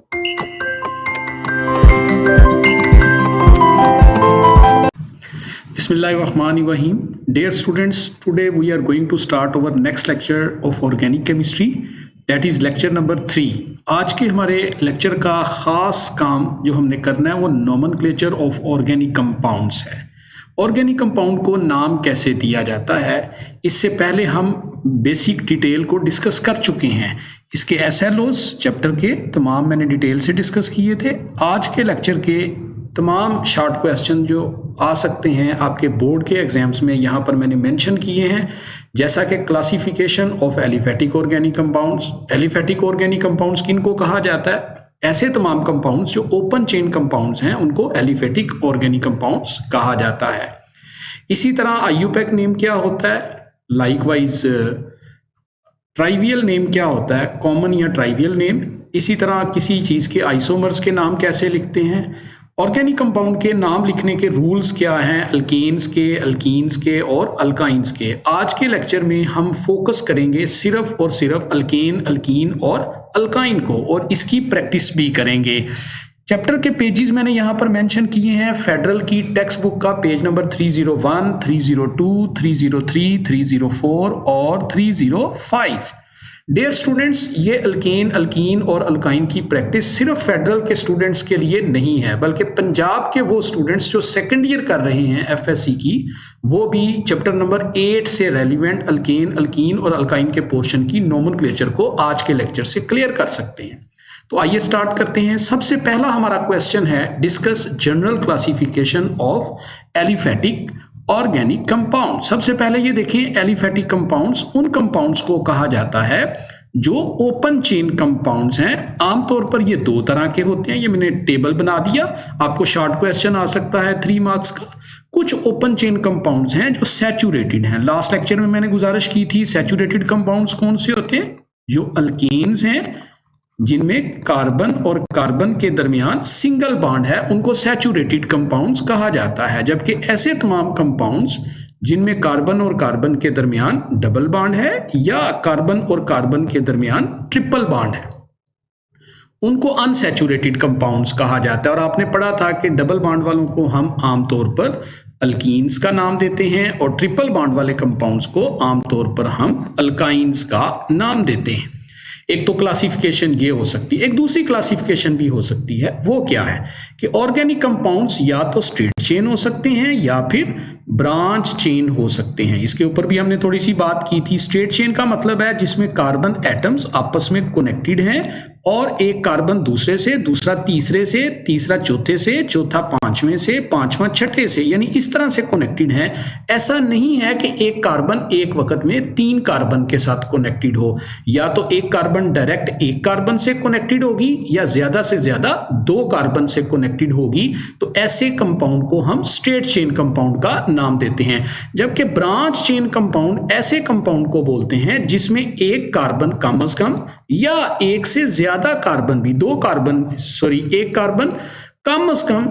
Bismillahirrahmanirrahim. Dear students, today we are going to start our next lecture of organic chemistry, that is lecture number 3. आज के हमारे lecture का ख़ास काम जो हमने करना है वो नोमेनक्लेचर ऑफ ऑर्गेनिक कंपाउंड्स है। ऑर्गेनिक कंपाउंड को नाम कैसे दिया जाता है, इससे पहले हम बेसिक डिटेल को डिस्कस कर चुके हैं। इसके एसएलओस चैप्टर के तमाम मैंने डिटेल से डिस्कस किए थे। आज के लेक्चर के तमाम शॉर्ट क्वेश्चन जो आ सकते हैं आपके बोर्ड के एग्जाम्स में यहाँ पर मैंने मेंशन किए हैं, जैसा कि classification of aliphatic organic compounds. Aliphatic organic compounds किनको कहा जाता है? ऐसे तमाम कंपाउंड्स जो ओपन चेन कंपाउंड्स हैं उनको एलिफेटिक ऑर्गेनिक कंपाउंड्स कहा जाता है। इसी तरह आईयूपैक नेम क्या होता है, लाइकवाइज ट्राइवियल नेम क्या होता है, कॉमन या ट्राइवियल नेम। इसी तरह किसी चीज़ के आइसोमर्स के नाम कैसे लिखते हैं, ऑर्गेनिक कंपाउंड के नाम लिखने के रूल्स क्या हैं, अल्केन्स के, अल्कीन्स के और अल्काइंस के। आज के लेक्चर में हम फोकस करेंगे सिर्फ और सिर्फ अल्केन, अल्कीन और अल्काइन को, और इसकी प्रैक्टिस भी करेंगे। चैप्टर के पेजेस मैंने यहाँ पर मेंशन किए हैं। फेडरल की टेक्स्ट बुक का पेज नंबर 301, 302, 303, 304 और 305। डियर स्टूडेंट्स, ये अल्केन, अल्कीन और अल्काइन की प्रैक्टिस सिर्फ फेडरल के स्टूडेंट्स के लिए नहीं है, बल्कि पंजाब के वो स्टूडेंट्स जो सेकंड ईयर कर रहे हैं एफएससी की, वो भी चैप्टर नंबर 8 से रेलिवेंट अल्केन, अल्कीन और अल्काइन के पोर्शन की नोमेनक्लेचर को आज के लेक्चर से क्लियर कर सकते हैं। तो आइए स्टार्ट करते हैं। सबसे पहला हमारा क्वेश्चन है, discuss general classification of aliphatic organic compound. सबसे पहले ये देखें, एलिफेटिक कंपाउंड्स उन कंपाउंड्स को कहा जाता है जो ओपन चेन कंपाउंड्स हैं। आमतौर पर ये दो तरह के होते हैं, ये मैंने टेबल बना दिया, आपको शॉर्ट क्वेश्चन आ सकता है 3 मार्क्स का। कुछ ओपन चेन कंपाउंड्स हैं जो सैचुरेटेड हैं। लास्ट लेक्चर में मैंने गुजारिश की थी, सैचुरेटेड कंपाउंड्स कौन से होते हैं? जो अल्केन्स हैं, जिनमें कार्बन और कार्बन के दरमियान सिंगल बॉन्ड है, उनको सैचुरेटेड कंपाउंड्स कहा जाता है। जबकि ऐसे तमाम कंपाउंड्स जिनमें कार्बन और कार्बन के दरमियान डबल बॉन्ड है या कार्बन और कार्बन के दरमियान ट्रिपल बॉन्ड है, उनको अनसैचुरेटेड कंपाउंड्स कहा जाता है। और आपने पढ़ा था कि डबल बॉन्ड वालों को हम आमतौर पर अल्कीन्स का नाम देते हैं और ट्रिपल बॉन्ड वाले कंपाउंड्स को आमतौर पर हम अल्काइंस का नाम देते हैं। एक तो क्लासिफिकेशन ये हो सकती है, एक दूसरी क्लासिफिकेशन भी हो सकती है। वो क्या है कि ऑर्गेनिक कंपाउंड्स या तो स्ट्रेट चेन हो सकते हैं या फिर ब्रांच चेन हो सकते हैं। इसके ऊपर भी हमने थोड़ी सी बात की थी। स्ट्रेट चेन का मतलब है जिसमें कार्बन एटम्स आपस में कनेक्टेड हैं और एक कार्बन दूसरे से, दूसरा तीसरे से, तीसरा चौथे से, चौथा पांचवें से, पांचवा छठे से, यानी इस तरह से कनेक्टेड है। ऐसा नहीं है कि एक कार्बन एक वक्त में 3 कार्बन के साथ कनेक्टेड हो, या तो एक कार्बन डायरेक्ट एक कार्बन से कनेक्टेड होगी या ज्यादा से ज्यादा 2 कार्बन से कनेक्टेड होगी। तो ऐसे कंपाउंड को हम स्ट्रेट चेन कंपाउंड का नाम देते हैं। जबकि ब्रांच चेन कंपाउंड ऐसे कंपाउंड को बोलते हैं जिसमें एक कार्बन कम से कम या एक से ज्यादा कार्बन भी, एक कार्बन कम से कम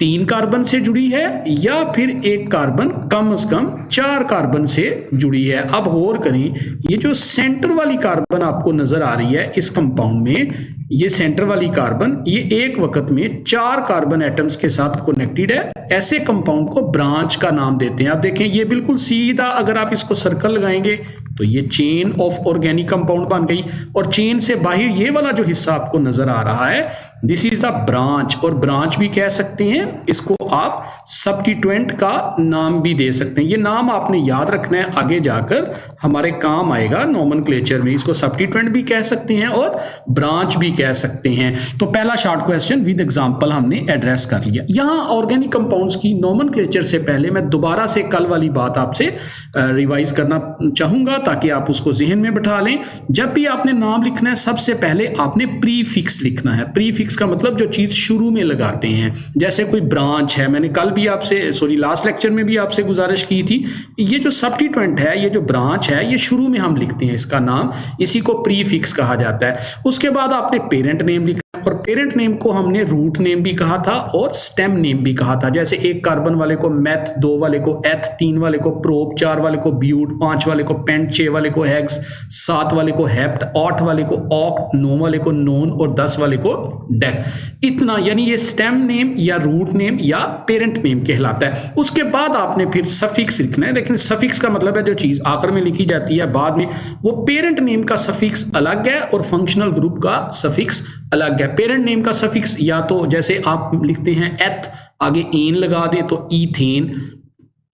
3 कार्बन से जुड़ी है या फिर एक कार्बन कम से कम 4 कार्बन से जुड़ी है। अब गौर करें, ये जो सेंटर वाली कार्बन आपको नजर आ रही है इस कंपाउंड में, ये सेंटर वाली कार्बन ये एक वक्त में 4 कार्बन एटम्स के साथ कनेक्टेड है। ऐसे कंपाउंड को ब्रांच का नाम देते हैं। आप देखें, ये बिल्कुल सीधा अगर आप इसको सर्कल लगाएंगे तो ये चेन ऑफ ऑर्गेनिक कंपाउंड बन गई, और चेन से बाहर ये वाला जो हिस्सा आपको नजर आ रहा है, दिस इज द ब्रांच। और ब्रांच भी कह सकते हैं, इसको आप सब्स्टिट्यूएंट का नाम भी दे सकते हैं। ये नाम आपने याद रखना है, आगे जाकर हमारे काम आएगा नोमेनक्लेचर में। इसको सब्स्टिट्यूएंट भी कह सकते हैं और ब्रांच भी कह सकते हैं। तो पहला शॉर्ट क्वेश्चन विद एग्जांपल हमने एड्रेस कर लिया। यहां ऑर्गेनिक कंपाउंड्स की नोमेनक्लेचर से पहले मैं दोबारा से कल वाली बात आपसे रिवाइज करना चाहूंगा ताकि आप उसको जहन में बिठा लें। जब भी आपने नाम लिखना है, सबसे पहले आपने प्रीफिक्स लिखना है। प्रीफिक्स का मतलब जो चीज शुरू में लगाते हैं। जैसे कोई ब्रांच है, मैंने कल भी आपसे लास्ट लेक्चर में भी आपसे गुजारिश की थी, ये जो सब्स्टिट्यूएंट है, ये जो ब्रांच है, ये शुरू में हम लिखते हैं इसका नाम, इसी को प्रीफिक्स कहा जाता है। उसके बाद आपने पेरेंट नेम लिखना है, और पेरेंट नेम को हमने रूट नेम भी कहा था और स्टेम नेम भी कहा था। जैसे एक कार्बन वाले को मेथ, 2 वाले को एथ, 3 वाले को प्रोप, 4 वाले को ब्यूट, 5 वाले को पेंट, 6 वाले को हेक्स, 7 वाले को हेप्ट, 8 वाले को ऑक्ट, 9 वाले को नोन और 10 वाले को डेक। इतना यानी ये स्टेम नेम या रूट नेम या पेरेंट नेम कहलाता है। उसके बाद आपने फिर सफिक्स लिखना है, लेकिन सफिक्स का मतलब है जो चीज आखिर में लिखी जाती है बाद में, वो पेरेंट नेम का सफिक्स अलग है और फंक्शनल ग्रुप का सफिक्स अलग है। पेरेंट नेम का सफिक्स या तो जैसे आप लिखते हैं एथ, आगे एन लगा दें तो ईथेन,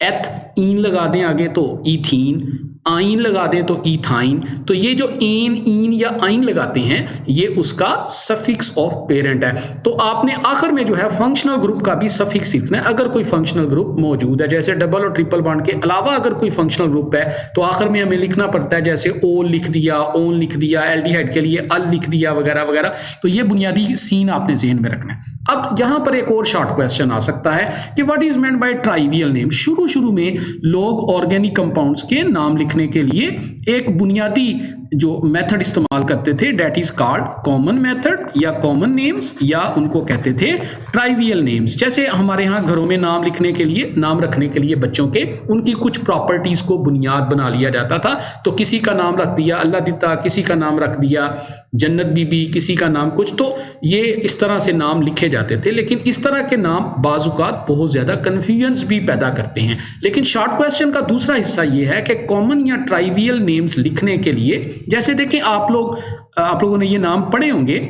एथ ईन लगा दें आगे तो ईथीन, आइन लगा दें तो इथाइन। तो ये जो एन, इन या आइन लगाते हैं ये उसका सफिक्स ऑफ पेरेंट है। तो आपने आखिर में जो है फंक्शनल ग्रुप का भी सफिक्स लिखना है अगर कोई फंक्शनल ग्रुप मौजूद है। जैसे डबल और ट्रिपल बॉन्ड के अलावा अगर कोई फंक्शनल ग्रुप है तो आखिर में हमें लिखना पड़ता है, जैसे ओ लिख दिया, ओन लिख दिया, एल्डिहाइड के लिए अल लिख दिया वगैरह वगैरह। तो ये बुनियादी सीन आपने ज़हन में रखना है। अब यहां पर एक और शॉर्ट क्वेश्चन आ सकता है कि what is meant by trivial name. शुरू में लोग ऑर्गेनिक कंपाउंड्स के नाम लिखने के लिए एक बुनियादी जो मेथड इस्तेमाल करते थे, that is called common method या कॉमन नेम्स, या उनको कहते थे ट्राइवियल नेम्स। जैसे हमारे यहाँ घरों में नाम लिखने के लिए, नाम रखने के लिए बच्चों के, उनकी कुछ प्रॉपर्टीज को बुनियाद बना लिया जाता था। तो किसी का नाम रख दिया अल्लाह दिता, किसी का नाम रख दिया जन्नत बीबी, किसी का नाम कुछ। तो ये इस तरह से नाम लिखे जाते थे, लेकिन इस तरह के नाम बाजुकात बहुत ज्यादा कंफ्यूजन भी पैदा करते हैं। लेकिन शॉर्ट क्वेश्चन का दूसरा हिस्सा ये है कि कॉमन या ट्राइवियल नेम्स लिखने के लिए, जैसे देखें आप लोगों ने ये नाम पढ़े होंगे,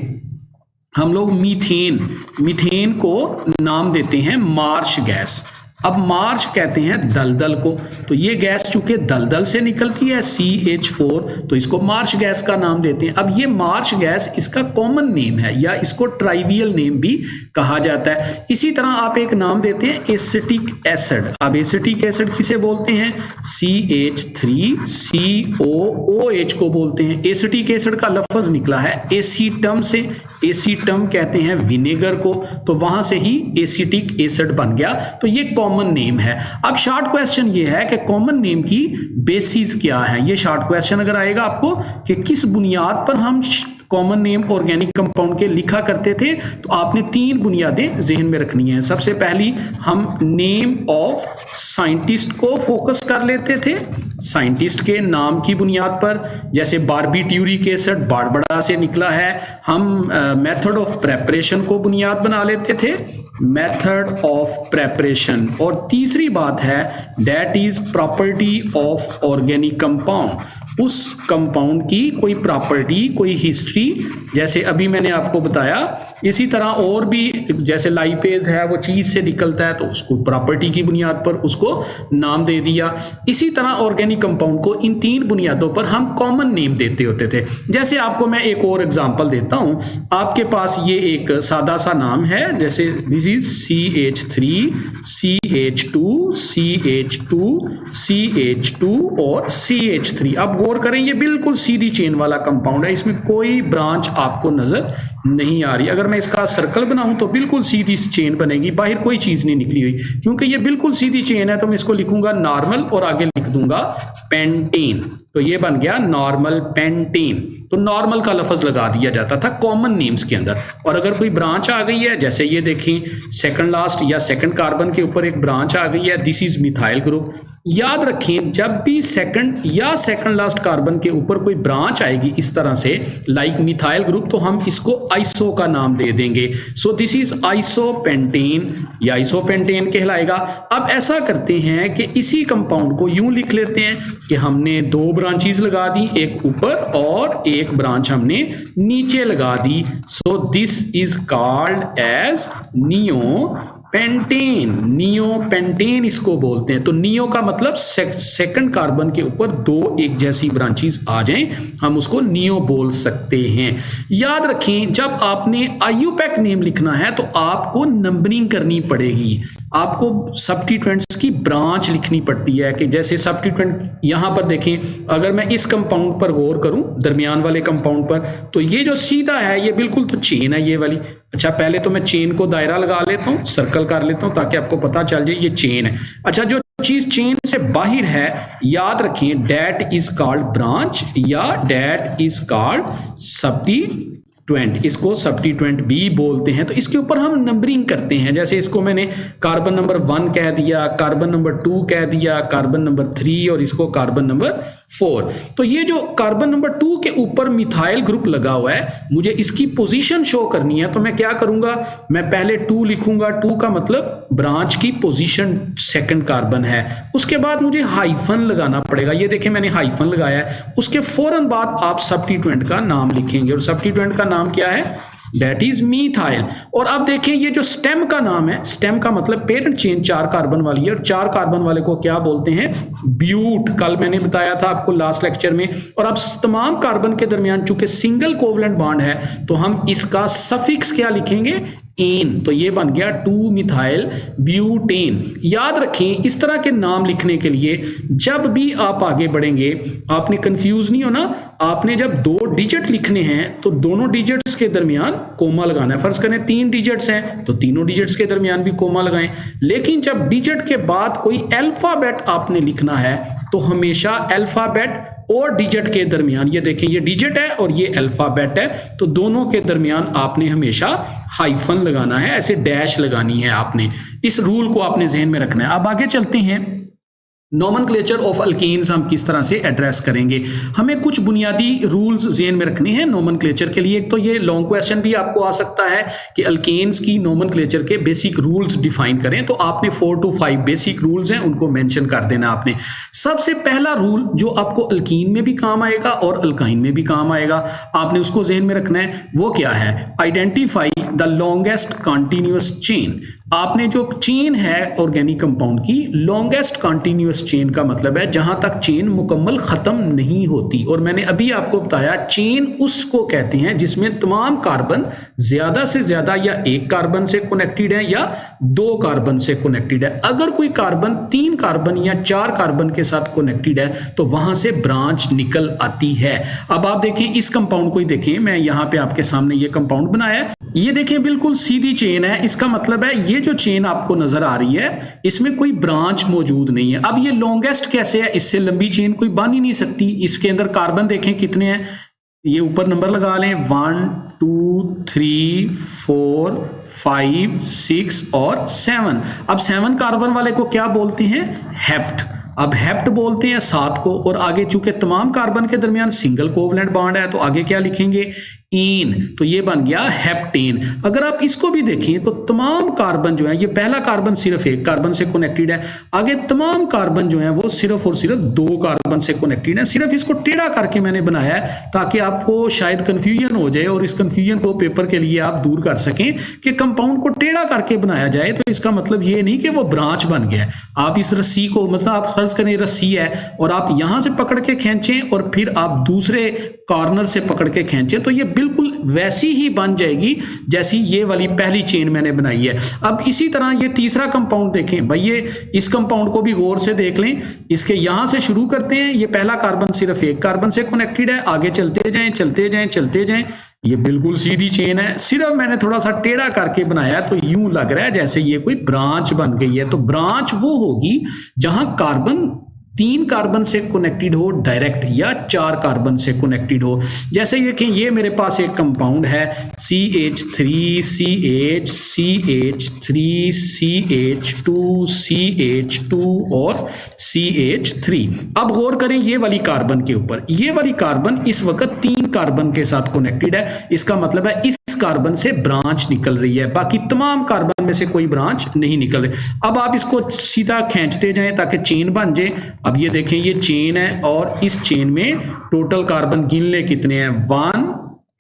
हम लोग मीथेन को नाम देते हैं मार्श गैस। अब मार्च कहते हैं दलदल को, तो ये गैस चूंकि दलदल से निकलती है CH4, तो इसको मार्च गैस का नाम देते हैं। अब ये मार्च गैस इसका कॉमन नेम है या इसको ट्राइवियल नेम भी कहा जाता है। इसी तरह आप एक नाम देते हैं एसिटिक एसिड। अब एसिटिक एसिड किसे बोलते हैं? CH3COOH को बोलते हैं। एसिटिक एसिड का लफ्ज निकला है एसीटम से, एसीटम कहते हैं विनेगर को, तो वहां से ही एसिटिक एसिड बन गया। तो ये कॉमन नेम है। अब शॉर्ट क्वेश्चन ये है कि कॉमन नेम की बेसिस क्या है। ये शॉर्ट क्वेश्चन अगर आएगा आपको कि किस बुनियाद पर हम कॉमन नेम ऑर्गेनिक कंपाउंड के लिखा करते थे, तो आपने 3 बुनियादें जहन में रखनी है। सबसे पहली हम नेम ऑफ साइंटिस्ट को फोकस कर लेते थे, साइंटिस्ट के नाम की बुनियाद पर। जैसे बारबीट्यूरिक एसिड बारबड़ा से निकला है। हम मेथड ऑफ प्रेपरेशन को बुनियाद बना लेते थे, मेथड ऑफ प्रेपरेशन। और तीसरी बात है that is property of organic compound, उस कंपाउंड की कोई प्रॉपर्टी, कोई हिस्ट्री, जैसे अभी मैंने आपको बताया। इसी तरह और भी, जैसे लाइपेज है वो चीज से निकलता है, तो उसको प्रॉपर्टी की बुनियाद पर उसको नाम दे दिया। इसी तरह ऑर्गेनिक कंपाउंड को इन 3 बुनियादों पर हम कॉमन नेम देते होते थे। जैसे आपको मैं एक और एग्जांपल देता हूं, आपके पास ये एक सादा सा नाम है, जैसे this is CH3 CH2 CH2 CH2 और CH3। अब गौर करें, ये बिल्कुल सीधी चेन वाला कंपाउंड है, इसमें कोई ब्रांच आपको नजर नहीं आ रही। अगर मैं इसका सर्कल बनाऊं तो बिल्कुल सीधी चेन बनेगी, बाहर कोई चीज नहीं निकली हुई। क्योंकि ये बिल्कुल सीधी चेन है तो मैं इसको लिखूंगा नॉर्मल और आगे लिख दूंगा पेंटेन, तो ये बन गया नॉर्मल पेंटेन। तो नॉर्मल का लफ्ज लगा दिया जाता था कॉमन नेम्स के अंदर। और अगर कोई ब्रांच आ गई है, जैसे ये देखें सेकंड लास्ट या सेकंड कार्बन के ऊपर एक ब्रांच आ गई है, दिस इज मिथाइल ग्रुप। याद रखें जब भी सेकंड या सेकंड लास्ट कार्बन के ऊपर कोई ब्रांच आएगी इस तरह से, लाइक मिथाइल ग्रुप, तो हम इसको आइसो का नाम दे देंगे। सो दिस इज आइसोपेंटेन या आइसोपेंटेन कहलाएगा। अब ऐसा करते हैं कि इसी कंपाउंड को यूं लिख लेते हैं कि हमने 2 ब्रांचेस लगा दी, एक ऊपर और एक ब्रांच हमने नीचे लगा दी। So this is called as neopentane. Neopentane इसको बोलते हैं। तो नियो का मतलब सेकंड कार्बन के ऊपर 2 एक जैसी ब्रांचेस आ जाएं, हम उसको नियो बोल सकते हैं। याद रखें जब आपने आईयूपैक नेम लिखना है तो आपको नंबरिंग करनी पड़ेगी, आपको सब्स्टिट्यूएंट्स की ब्रांच लिखनी पड़ती है। कि जैसे सब्स्टिट्यूएंट यहां पर देखें, अगर मैं इस कंपाउंड पर गौर करूं, दरमियान वाले कंपाउंड पर, तो ये जो सीधा है ये बिल्कुल तो चेन है ये वाली। अच्छा पहले तो मैं चेन को दायरा लगा लेता हूं, सर्कल कर लेता हूं ताकि आपको पता चल जाए ये चेन है। अच्छा जो चीज चेन से बाहर है, याद रखिए डेट इज कॉल्ड ब्रांच या डेट इज कॉल्ड सब्स्टिट्यूएंट। इसको सब्स्टिट्यूएंट भी बोलते हैं। तो इसके ऊपर हम नंबरिंग करते हैं, जैसे इसको मैंने कार्बन नंबर 1 कह दिया, कार्बन नंबर 2 कह दिया, कार्बन नंबर 3 और इसको कार्बन नंबर 4। तो ये जो कार्बन नंबर 2 के ऊपर मिथाइल ग्रुप लगा हुआ है, मुझे इसकी पोजीशन शो करनी है, तो मैं क्या करूंगा, मैं पहले 2 लिखूंगा, 2 का मतलब ब्रांच की पोजीशन सेकंड कार्बन है। उसके बाद मुझे हाइफन लगाना पड़ेगा, ये देखें मैंने हाइफन लगाया है। उसके फौरन बाद आप सब्स्टिट्यूएंट का नाम लिखेंगे और सब्स्टिट्यूएंट का नाम क्या है, दैट इज मीथाइल। और अब देखें ये जो स्टेम का नाम है, स्टेम का मतलब पेरेंट चेन 4 कार्बन वाली है और 4 कार्बन वाले को क्या बोलते हैं, ब्यूट। कल मैंने बताया था आपको लास्ट लेक्चर में। और अब तमाम कार्बन के दरमियान चूंकि सिंगल कोवलेंट बॉन्ड है तो हम इसका सफिक्स क्या लिखेंगे, एन। तो ये बन गया 2 मिथाइल ब्यूटेन। याद रखें इस तरह के नाम लिखने के लिए जब भी आप आगे बढ़ेंगे आपने कंफ्यूज नहीं होना, आपने जब 2 डिजिट लिखने हैं तो दोनों डिजिट्स के दरमियान कोमा लगाना है। फर्ज करें 3 डिजिट्स हैं तो तीनों डिजिट्स के दरमियान भी कोमा लगाएं। लेकिन जब डिजिट के बाद कोई अल्फाबेट आपने लिखना है तो हमेशा अल्फाबेट और डिजिट के दरमियान, ये देखें ये डिजिट है और ये अल्फाबेट है, तो दोनों के दरमियान आपने हमेशा हाइफन लगाना है, ऐसे डैश लगानी है आपने। इस रूल को आपने ज़हन में रखना है। अब आगे चलते हैं, नोमेनक्लेचर ऑफ अल्केन्स हम किस तरह से एड्रेस करेंगे। हमें कुछ बुनियादी रूल्स ज़हन में रखने हैं नोमेनक्लेचर के लिए। एक तो ये लॉन्ग क्वेश्चन भी आपको आ सकता है कि अल्केन्स की नोमेनक्लेचर के बेसिक रूल्स डिफाइन करें, तो आपने 4 to 5 बेसिक रूल्स हैं उनको मेंशन कर देना आपने। सबसे पहला रूल जो आपको अल्कीन में भी काम आएगा और अल्काइन में भी काम आएगा, आपने उसको ज़हन में रखना है। वो क्या है, identify the longest continuous chain. आपने जो चेन है ऑर्गेनिक कंपाउंड की, लॉन्गेस्ट कॉन्टिन्यूअस चेन का मतलब है जहां तक चेन मुकम्मल खत्म नहीं होती। और मैंने अभी आपको बताया चेन उसको कहते हैं जिसमें तमाम कार्बन ज्यादा से ज्यादा या 1 कार्बन से कनेक्टेड है या 2 कार्बन से कनेक्टेड है। अगर कोई कार्बन 3 कार्बन या 4 कार्बन के साथ कनेक्टेड है तो वहां से ब्रांच निकल आती है। अब आप देखिए इस कंपाउंड को ही देखिए, मैं यहां पे आपके सामने ये कंपाउंड बनाया है, ये देखिए बिल्कुल सीधी चेन है। इसका मतलब है ये जो चेन आपको नजर आ रही है इसमें कोई ब्रांच मौजूद नहीं है। अब ये लॉन्गेस्ट कैसे है, इससे लंबी चेन कोई बन ही नहीं सकती। इसके अंदर कार्बन देखें कितने हैं, ये ऊपर नंबर लगा लें 1 2 3 4 5 6 और 7। अब 7 कार्बन वाले को क्या बोलते हैं, हेप्ट। अब हेप्ट बोलते हैं 7 को। और आगे चूंकि तमाम कार्बन के दरमियान सिंगल कोवलेंट बॉन्ड है तो आगे क्या लिखेंगे, इन। तो ये बन गया हेप्टेन। अगर आप इसको भी देखें तो तमाम कार्बन जो है, ये पहला कार्बन सिर्फ 1 कार्बन से कनेक्टेड है, आगे तमाम कार्बन जो है वो सिर्फ और सिर्फ 2 कार्बन से कनेक्टेड है। सिर्फ इसको टेढ़ा करके मैंने बनाया है ताकि आपको शायद कंफ्यूजन हो जाए और इस कंफ्यूजन को पेपर के लिए आप दूर कर सकें कि कंपाउंड को टेढ़ा करके बनाया जाए तो इसका मतलब ये नहीं कि वो ब्रांच बन गया। आप इस रस्सी को, मतलब आप फर्ज करें रस्सी है और आप यहां से पकड़ के खींचें और फिर आप दूसरे कॉर्नर से पकड़ के खींचें तो ये बिल्कुल वैसी ही बन जाएगी जैसी ये वाली पहली चेन मैंने बनाई है। अब इसी तरह ये तीसरा कंपाउंड देखें भाई, ये इस कंपाउंड को भी गौर से देख लें। इसके यहां से शुरू करते हैं, ये पहला कार्बन सिर्फ 1 कार्बन से कनेक्टेड है, आगे चलते जाएं चलते जाएं चलते जाएं, ये बिल्कुल सीधी चेन है। सिर्फ मैंने थोड़ा सा टेढ़ा करके बनाया तो यूं लग रहा है जैसे ये कोई ब्रांच बन गई है। तो ब्रांच वो होगी जहां कार्बन 3 कार्बन से कनेक्टेड हो डायरेक्ट या 4 कार्बन से कनेक्टेड हो। जैसे ये कि ये मेरे पास एक कंपाउंड है CH3 CH CH3 CH2 CH2 और CH3। अब गौर करें ये वाली कार्बन के ऊपर, ये वाली कार्बन इस वक्त 3 कार्बन के साथ कनेक्टेड है। इसका मतलब है इस कार्बन से ब्रांच निकल रही है, बाकी तमाम कार्बन में से कोई ब्रांच नहीं निकल रही। अब आप इसको सीधा खींचते जाएं ताकि चेन बन जाए। अब ये देखें ये चेन है और इस चेन में टोटल कार्बन गिन ले कितने हैं, 1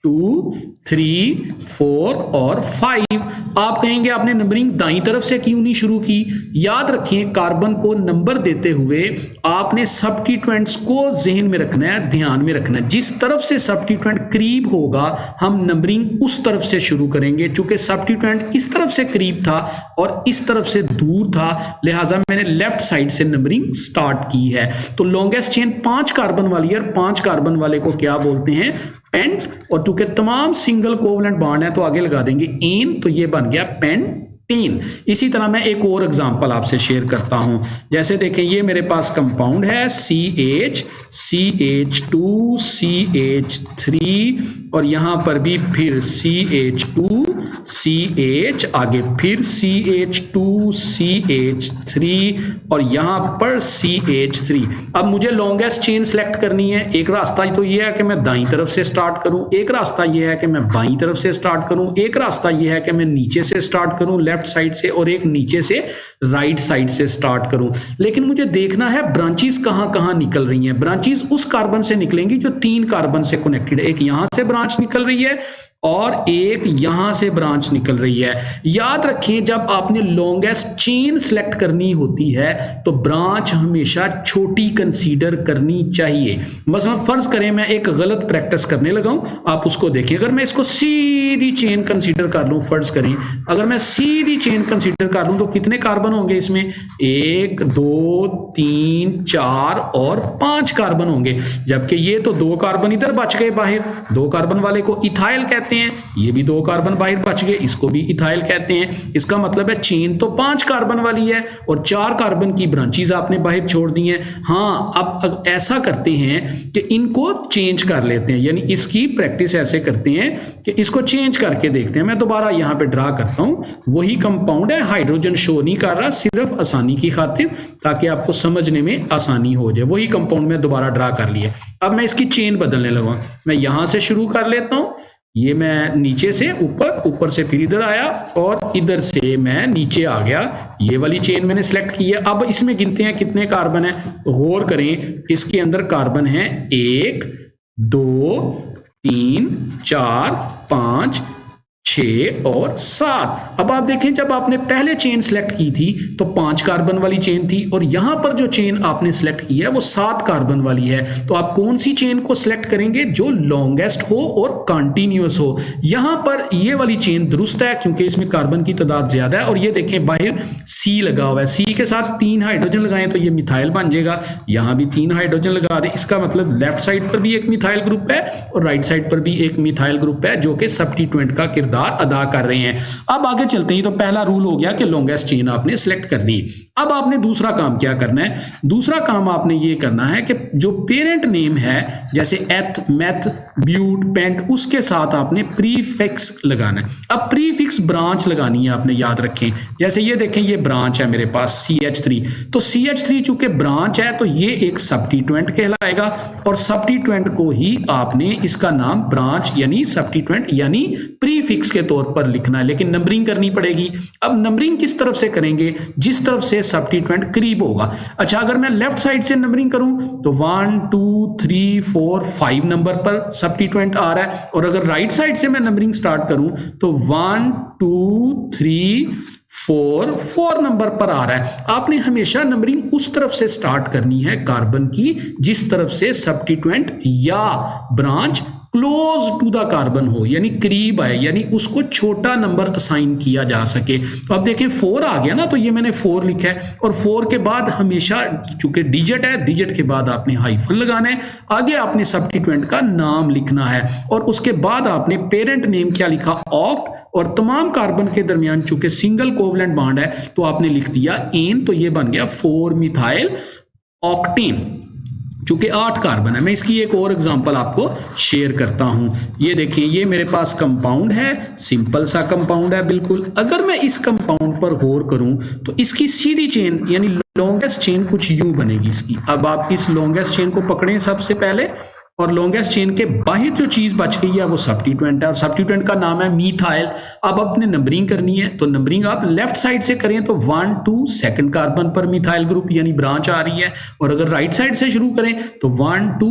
2 3 4 और 5। आप कहेंगे आपने नंबरिंग दाईं तरफ से क्यों नहीं शुरू की। याद रखें कार्बन को नंबर देते हुए आपने सब्स्टिट्यूएंट्स को जहन में रखना है, ध्यान में रखना है। जिस तरफ से सब्स्टिट्यूएंट करीब होगा हम नंबरिंग उस तरफ से शुरू करेंगे। चूंकि सब्स्टिट्यूएंट इस तरफ से करीब था और इस तरफ से दूर था, लिहाजा मैंने लेफ्ट साइड से नंबरिंग स्टार्ट की है। तो लॉन्गेस्ट चेन 5 कार्बन वाली है और 5 कार्बन वाले को क्या बोलते हैं, पेंट। और चूंकि तमाम सिंगल कोवलेंट बॉन्ड है तो आगे लगा देंगे एन, तो ये बन गया पेंटेन। इसी तरह मैं एक और एग्जांपल आपसे शेयर करता हूं। जैसे देखें, ये मेरे पास कंपाउंड है CH, CH2, CH3 और यहां पर भी फिर CH2, CH, आगे फिर CH2, CH3 और यहां पर CH3। अब मुझे लॉन्गेस्ट चेन सेलेक्ट करनी है। एक रास्ता तो ये है कि मैं दाईं तरफ से स्टार्ट करूं, एक रास्ता ये है कि मैं बाईं तरफ से स्टार्ट करूं, एक रास्ता ये है कि मैं नीचे से स्टार्ट करूं लेफ्ट साइड से, और एक नीचे से राइट साइड से स्टार्ट करूं। लेकिन मुझे देखना है ब्रांचेस कहां कहां निकल रही हैं। ब्रांचेस उस कार्बन से निकलेंगी जो 3 कार्बन से कनेक्टेड है। एक यहां से ब्रांच निकल रही है और एक यहां से ब्रांच निकल रही है। याद रखें, जब आपने लॉन्गेस्ट चेन सेलेक्ट करनी होती है तो ब्रांच हमेशा छोटी कंसीडर करनी चाहिए। मसलन फर्ज करें मैं एक गलत प्रैक्टिस करने लगा हूं, आप उसको देखिए। अगर मैं इसको सीधी चेन कंसीडर कर लूं, फर्ज करें अगर मैं सीधी चेन कंसीडर कर लूं तो कितने कार्बन होंगे इसमें? 1, 2, 3, 4 और 5 कार्बन होंगे। जबकि ये तो 2 कार्बन इधर बच गए बाहर। 2 कार्बन वाले को इथाइल कहते हैं, ये भी 2 कार्बन बाहर बच गए, इसको भी इथाइल कहते हैं। इसका मतलब है चेन तो 5 कार्बन वाली है और 4 कार्बन की ब्रांचेस आपने बाहर छोड़ दी हैं। हाँ, अब ऐसा करते हैं कि इनको चेंज कर लेते हैं, यानी इसकी प्रैक्टिस ऐसे करते हैं कि इसको चेंज करके देखते हैं। मैं दोबारा यहां पे ड्रा करता हूं, वही कंपाउंड है, हाइड्रोजन शो नहीं कर रहा, सिर्फ आसानी की खातिर, ताकि आपको समझने में आसानी हो जाए। वही कंपाउंड में दोबारा ड्रा कर लिया। अब मैं इसकी चेन बदलने लगा। मैं यहां से शुरू कर लेता हूं, ये मैं नीचे से ऊपर, ऊपर से फिर इधर आया और इधर से मैं नीचे आ गया। ये वाली चेन मैंने सेलेक्ट की है। अब इसमें गिनते हैं कितने कार्बन है। गौर करें, इसके अंदर कार्बन है 1, 2, 3, 4, 5, 6 और 7। अब आप देखें, जब आपने पहले चेन सेलेक्ट की थी तो 5 कार्बन वाली चेन थी और यहां पर जो चेन आपने सेलेक्ट की है वो 7 कार्बन वाली है। तो आप कौन सी चेन को सिलेक्ट करेंगे? जो लॉन्गेस्ट हो और कंटिन्यूअस हो। यहां पर ये वाली चेन दुरुस्त है क्योंकि इसमें कार्बन की तादाद ज्यादा है। और ये देखें, बाहर C लगा हुआ है, C के साथ 3 हाइड्रोजन लगाएं तो ये मिथाइल बन जाएगा। यहां भी 3 हाइड्रोजन लगा दें, इसका मतलब लेफ्ट साइड पर भी एक मिथाइल ग्रुप है और राइट साइड पर भी एक मिथाइल ग्रुप है जो कि सब्स्टिट्यूएंट का किरदार अदा कर रहे हैं। अब आगे चलते हैं। तो पहला रूल हो गया कि लॉन्गेस्ट चेन आपने सिलेक्ट कर दी। अब आपने दूसरा काम क्या करना है? दूसरा काम आपने ये करना है कि जो पेरेंट नेम है, जैसे एथ, मेथ, ब्यूट, पेंट, उसके साथ आपने प्रीफिक्स लगाना है। अब प्रीफिक्स ब्रांच लगानी है, आपने याद रखें। जैसे ये देखें, ये ब्रांच है मेरे पास CH3, तो CH3 चूंकि ब्रांच है तो ये एक सब्स्टिट्यूएंट कहलाएगा और सब्स्टिट्यूएंट को ही आपने इसका नाम ब्रांच यानी सब्स्टिट्यूएंट यानी प्रीफिक्स के तौर पर लिखना है, लेकिन नंबरिंग करनी पड़ेगी। अब नंबरिंग किस तरफ से करेंगे? जिस तरफ से सब्स्टिट्यूएंट करीब होगा। अच्छा, अगर मैं लेफ्ट साइड से नंबरिंग करूं तो 1, 2, 3, 4, 5 नंबर पर सब्स्टिट्यूएंट आ रहा है, और अगर राइट साइड से मैं नंबरिंग स्टार्ट करूं तो 1, 2, 3, 4 नंबर पर आ रहा है। आपने हमेशा नंबरिंग उस तरफ से स्टार्ट करनी है कार्बन की जिस तरफ से सब्स्टिट्यूएंट या branch close to the carbon हो, यानी करीब आए, यानी उसको छोटा नंबर असाइन किया जा सके। तो अब देखें 4 आ गया ना, तो ये मैंने 4 लिखा है और 4 के बाद हमेशा चूंकि डिजिट है, डिजिट के बाद आपने हाइफन लगाना है। आगे आपने सब्स्टिट्यूएंट का नाम लिखना है और उसके बाद आपने पेरेंट नेम क्या लिखा? ऑक्ट, और तमाम कार्बन के दरमियान चूंकि सिंगल कोवलेंट बॉन्ड है तो आपने लिख दिया एन, तो ये बन गया 4 मिथाइल ऑक्टेन। चूंकि 8 कार्बन है। मैं इसकी एक और एग्जांपल आपको शेयर करता हूं। ये देखिए, ये मेरे पास कंपाउंड है, सिंपल सा कंपाउंड है बिल्कुल। अगर मैं इस कंपाउंड पर गौर करूं तो इसकी सीधी चेन यानी लॉन्गेस्ट चेन कुछ यूं बनेगी इसकी। अब आप इस लॉन्गेस्ट चेन को पकड़ें सबसे पहले, और लॉन्गेस्ट चेन के बाहर जो चीज बच गई है वो सब्स्टिट्यूएंट है और सब्स्टिट्यूएंट का नाम है मिथाइल। अब अपने नंबरिंग करनी है तो नंबरिंग आप लेफ्ट साइड से करें तो 1, 2 सेकंड कार्बन पर मिथाइल ग्रुप यानी ब्रांच आ रही है, और अगर राइट साइड से शुरू करें तो 1, 2,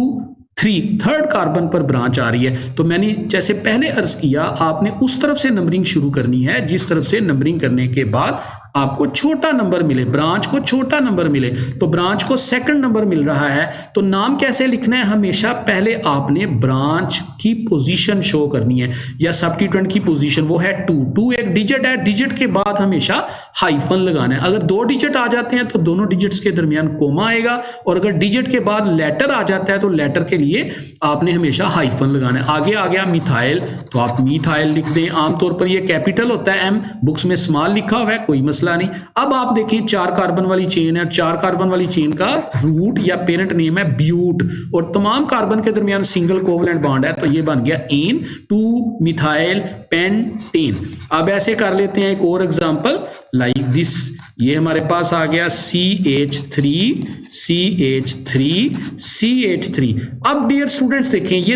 3 थर्ड कार्बन पर ब्रांच आ रही है। तो मैंने जैसे पहले अर्ज किया, आपने उस तरफ से नंबरिंग शुरू करनी है जिस तरफ से नंबरिंग करने के बाद आपको छोटा नंबर मिले, ब्रांच को छोटा नंबर मिले, तो ब्रांच को सेकंड नंबर मिल रहा है, तो नाम कैसे लिखना है, हमेशा पहले आपने ब्रांच की पोजीशन शो करनी है या सब्स्टिट्यूएंट की पोजीशन, वो है 2 एक डिजिट है, डिजिट के बाद हमेशा हाइफन लगाना है। अगर 2 डिजिट आ जाते हैं तो दोनों डिजिट्स के दरमियान कोमा आएगा, और अगर डिजिट के बाद लेटर आ जाता है तो लेटर के लिए आपने हमेशा हाइफन लगाना है। आगे आ गया मिथाइल, तो आप मिथाइल लिख दें, आमतौर पर ये कैपिटल होता है एम, बुक्स में स्मॉल लिखा हुआ है, कोई मसला नहीं। अब आप देखें 4 कार्बन वाली चेन है, 4 कार्बन वाली चेन का रूट या पेरेंट नेम है ब्यूट, और तमाम कार्बन के दरमियान सिंगल कोवलेंट बॉन्ड है, तो ये बन गया एन 2 मिथाइल पेंटेन। अब ऐसे कर लेते हैं एक और एग्जांपल लाइक दिस, ये हमारे पास आ गया CH3 CH3। अब डियर स्टूडेंट्स देखें, ये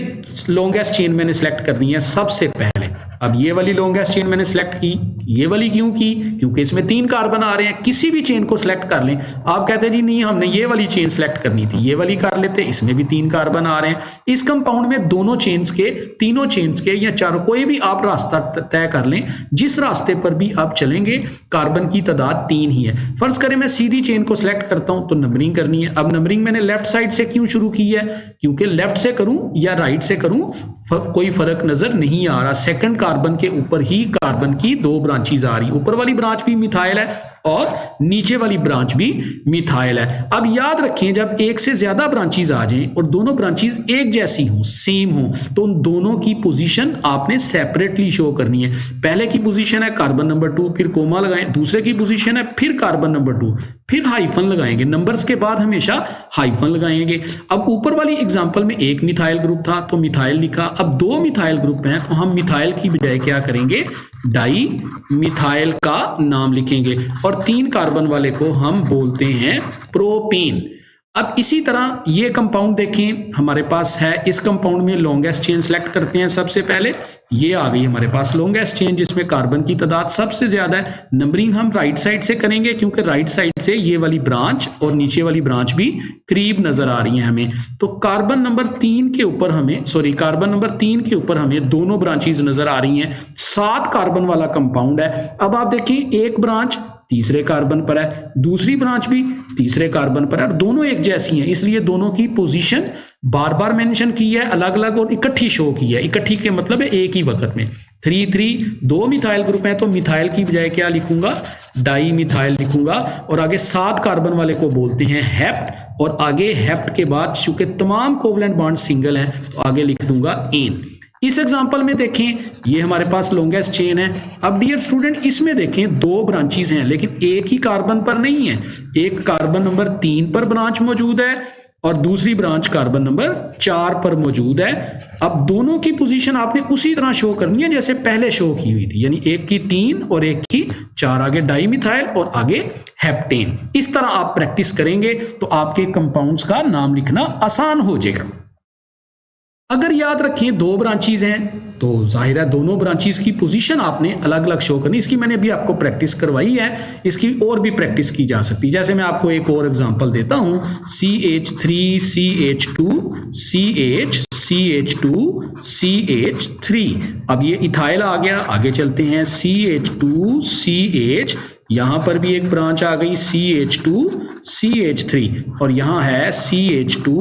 लॉन्गेस्ट चेन मैंने सेलेक्ट करनी है सबसे पहले। अब ये वाली लॉन्गेस्ट चेन मैंने सेलेक्ट की, ये वाली क्यों की, क्योंकि इसमें 3 कार्बन आ रहे हैं। किसी भी चेन को सिलेक्ट कर लें, आप कहते हैं जी नहीं हमने ये वाली चेन सेलेक्ट करनी थी, ये वाली कर लेते, इसमें भी 3 कार्बन आ रहे हैं। इस कंपाउंड में दोनों चेन्स के, तीनों चेन्स के या चारों, कोई भी आप रास्ता तय कर लें, जिस रास्ते पर भी आप चलेंगे कार्बन की तादाद 3 ही है। फर्ज करें मैं सीधी चेन को सिलेक्ट करता हूं तो नंबरिंग करनी है। अब नंबरिंग मैंने लेफ्ट साइड से क्यों शुरू की है, क्योंकि लेफ्ट से करूं या राइट से करूं कोई फर्क नजर नहीं आ रहा, सेकंड कार्बन के ऊपर ही कार्बन की 2 ब्रांचेज आ रही, ऊपर वाली ब्रांच भी मिथाइल है और नीचे वाली ब्रांच भी मिथाइल है। अब याद रखें, जब एक से ज्यादा ब्रांचेज आ जाएं और दोनों ब्रांचेज एक जैसी हों, सेम हों, तो उन दोनों की पोजीशन आपने सेपरेटली शो करनी है। पहले की पोजीशन है कार्बन नंबर 2, फिर कोमा लगाएं, दूसरे की पोजीशन है फिर कार्बन नंबर 2, फिर हाइफन लगाएंगे, नंबर्स के बाद हमेशा हाइफन लगाएंगे। अब ऊपर वाली एग्जांपल में एक मिथाइल ग्रुप था तो मिथाइल लिखा, अब 2 मिथाइल ग्रुप हैं तो हम मिथाइल की बजाय क्या करेंगे, डाई मिथाइल का नाम लिखेंगे, और 3 कार्बन वाले को हम बोलते हैं प्रोपेन। अब इसी तरह ये कंपाउंड देखें हमारे पास है, इस कंपाउंड में लॉन्गेस्ट चेन सेलेक्ट करते हैं सबसे पहले, ये आ गई हमारे पास लॉन्गेस्ट चेन जिसमें कार्बन की तादाद सबसे ज्यादा है। नंबरिंग हम राइट साइड से करेंगे क्योंकि राइट साइड से ये वाली ब्रांच और नीचे वाली ब्रांच भी करीब नजर आ रही है हमें। तो कार्बन नंबर 3 के ऊपर हमें, कार्बन नंबर 3 के ऊपर हमें दोनों ब्रांचेज नजर आ रही हैं। 7 कार्बन वाला कंपाउंड है। अब आप देखिए एक ब्रांच तीसरे कार्बन पर है, दूसरी ब्रांच भी तीसरे कार्बन पर है, और दोनों एक जैसी हैं, इसलिए दोनों की पोजीशन बार बार मेंशन की है, अलग अलग और इकट्ठी शो की है। इकट्ठी के मतलब है एक ही वक्त में। 3 2 मिथाइल ग्रुप है तो मिथाइल की बजाय क्या लिखूंगा, डाई मिथाइल लिखूंगा, और आगे 7 कार्बन वाले को बोलते हैं हेप्ट, और आगे हेप्ट के बाद चूंकि तमाम कोवलेंट बॉन्ड सिंगल हैं तो आगे लिख दूंगा एन। इस एग्जांपल में देखें ये हमारे पास लॉन्गेस्ट चेन है। अब डियर स्टूडेंट इसमें देखें 2 ब्रांचेज हैं लेकिन एक ही कार्बन पर नहीं है, एक कार्बन नंबर 3 पर ब्रांच मौजूद है और दूसरी ब्रांच कार्बन नंबर 4 पर मौजूद है। अब दोनों की पोजीशन आपने उसी तरह शो करनी है जैसे पहले शो की हुई थी, यानी एक की 3 और एक की 4, आगे डाई मिथाइल और आगे हेप्टेन। इस तरह आप प्रैक्टिस करेंगे तो आपके कंपाउंड्स का नाम लिखना आसान हो जाएगा। अगर याद रखें 2 ब्रांचेज हैं तो जाहिर है दोनों ब्रांचेज की पोजीशन आपने अलग अलग शो करनी। इसकी मैंने अभी आपको प्रैक्टिस करवाई है, इसकी और भी प्रैक्टिस की जा सकती है। जैसे मैं आपको एक और एग्जांपल देता हूं, CH3 CH2 CH CH2 CH3। अब ये इथाइल आ गया, आगे चलते हैं CH2 CH, यहां पर भी एक ब्रांच आ गई CH2 CH3 और यहां है CH2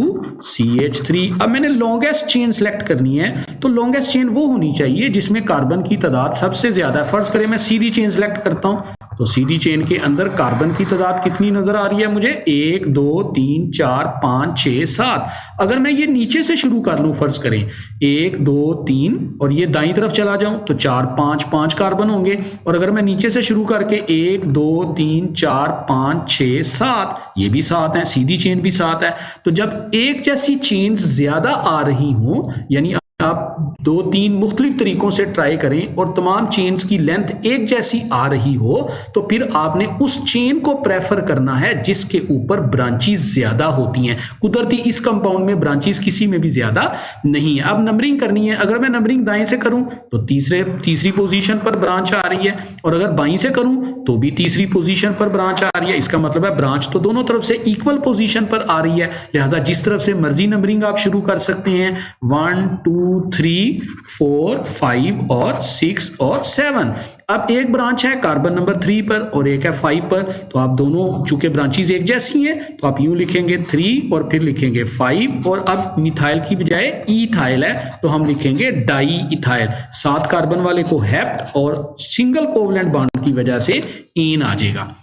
CH3। अब मैंने लॉन्गेस्ट चेन सेलेक्ट करनी है तो लॉन्गेस्ट चेन वो होनी चाहिए जिसमें कार्बन की तादाद सबसे ज्यादा है। फर्ज करें मैं सीधी चेन सेलेक्ट करता हूं तो सीधी चेन के अंदर कार्बन की तादाद कितनी नजर आ रही है मुझे, 1 2 3 4 5 6 7। अगर मैं ये नीचे से शुरू कर लूं, फर्ज करें 1 2 3 और ये दाईं तरफ चला जाऊं तो 4 5 5 कार्बन होंगे, और अगर मैं नीचे से शुरू करके 1 2 3 4 5 6 7, ये भी 7 है, सीधी चेन भी 7 है। तो जब एक जैसी चेन ज्यादा आ रही हो, यानी आप 2-3 मुख्तलिफ तरीकों से ट्राई करें और तमाम चेन्स की लेंथ एक जैसी आ रही हो तो फिर आपने उस चेन को प्रेफर करना है जिसके ऊपर ब्रांचेस ज्यादा होती हैं। कुदरती इस कंपाउंड में ब्रांचेस किसी में भी ज्यादा नहीं है। अब नंबरिंग करनी है, अगर मैं नंबरिंग दाएं से करूं तो तीसरी पोजीशन पर ब्रांच आ रही है, और अगर बाईं से करूं तो भी तीसरी पोजीशन पर ब्रांच आ रही है। इसका मतलब है ब्रांच तो दोनों तरफ से इक्वल पोजीशन पर आ रही है, लिहाजा जिस तरफ से मर्जी नंबरिंग आप शुरू कर सकते हैं, 1 2 3 4 5 और 6 और 7। अब एक ब्रांच है कार्बन नंबर 3 पर और एक है 5 पर, तो आप दोनों चूंकि ब्रांचेस एक जैसी हैं तो आप यूं लिखेंगे 3 और फिर लिखेंगे 5, और अब मिथाइल की बजाय इथाइल है तो हम लिखेंगे डाई इथाइल। 7 कार्बन वाले को हेप्ट और सिंगल कोवलेंट बॉन्ड की वजह से एन आ जाएगा।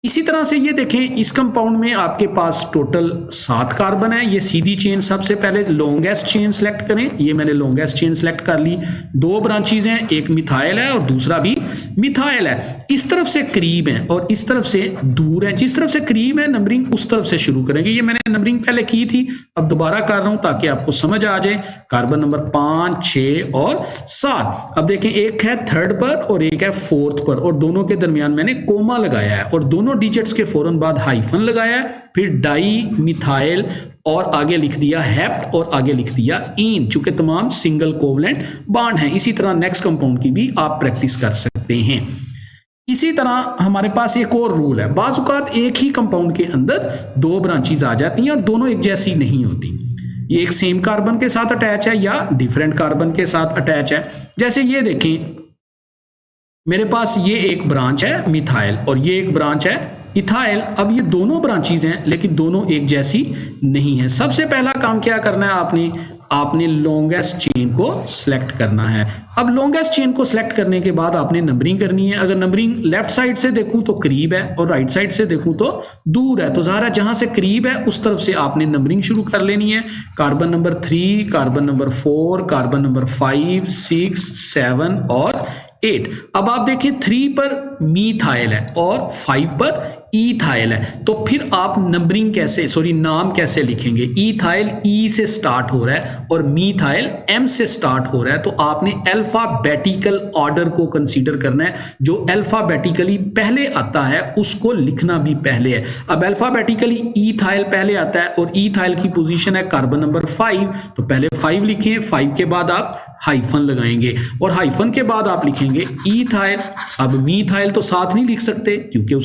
इसी तरह से ये देखें, इस कंपाउंड में आपके पास टोटल 7 कार्बन है। ये सीधी चेन, सबसे पहले लॉन्गेस्ट चेन सेलेक्ट करें। ये मैंने लॉन्गेस्ट चेन सेलेक्ट कर ली। 2 ब्रांचेज हैं, एक मिथाइल है और दूसरा भी मिथाइल है। इस तरफ से करीब है और इस तरफ से दूर है। जिस तरफ से करीब है नंबरिंग उस तरफ से शुरू करेंगे। ये मैंने नंबरिंग पहले की थी, अब दोबारा कर रहा हूं ताकि आपको समझ आ जाए। कार्बन नंबर 5, 6 और 7। अब देखें, एक है 3rd पर और एक है 4th पर, और दोनों के दरमियान मैंने कोमा लगाया है और दोनों डिजिट्स के फौरन बाद हाइफन लगाया है, फिर डाई मिथाइल और आगे लिख दिया हेप्ट और आगे लिख दिया इन, चूंकि तमाम सिंगल कोवलेंट बॉन्ड हैं। इसी तरह नेक्स्ट कंपाउंड की भी आप प्रैक्टिस कर सकते हैं। इसी तरह हमारे पास एक और रूल है, बाज़ औक़ात एक ही कंपाउंड के अंदर 2 ब्रांचेज आ जाती हैं और दोनों एक जैसी नहीं होती। ये एक सेम कार्बन के साथ अटैच है या डिफरेंट कार्बन के साथ अटैच है। जैसे ये देखें, मेरे पास ये एक ब्रांच है मिथाइल और ये एक ब्रांच है इथाइल। अब ये दोनों ब्रांचेज हैं लेकिन दोनों एक जैसी नहीं है। सबसे पहला काम क्या करना है, आपने लॉन्गेस्ट चेन को सिलेक्ट करना है। अब लॉन्गेस्ट चेन को सिलेक्ट करने के बाद आपने नंबरिंग करनी है। अगर नंबरिंग लेफ्ट साइड से देखूं तो करीब है और राइट साइड से देखूं तो दूर है, तो ज़ाहिर है जहां से करीब है उस तरफ से आपने नंबरिंग शुरू कर लेनी है। Carbon number 3, carbon number 4, carbon number 5, 6, 7 और 8। अब आप देखिए 3 पर मीथाइल है और 5 पर ईथाइल है, तो फिर आप नंबरिंग नाम कैसे लिखेंगे। ईथाइल ई से स्टार्ट हो रहा है और मीथाइल एम से स्टार्ट हो रहा है, तो आपने अल्फाबेटिकल ऑर्डर को कंसीडर करना है। जो अल्फाबेटिकली पहले आता है उसको लिखना भी पहले है। अब अल्फाबेटिकली ईथाइल पहले आता है और ईथाइल की पोजीशन है कार्बन नंबर 5, तो पहले 5 लिखें, 5 के बाद आप हाइफन लगाएंगे और हाइफन के बाद आप लिखेंगे ईथाइल। अब मीथाइल तो साथ नहीं लिख सकते क्योंकि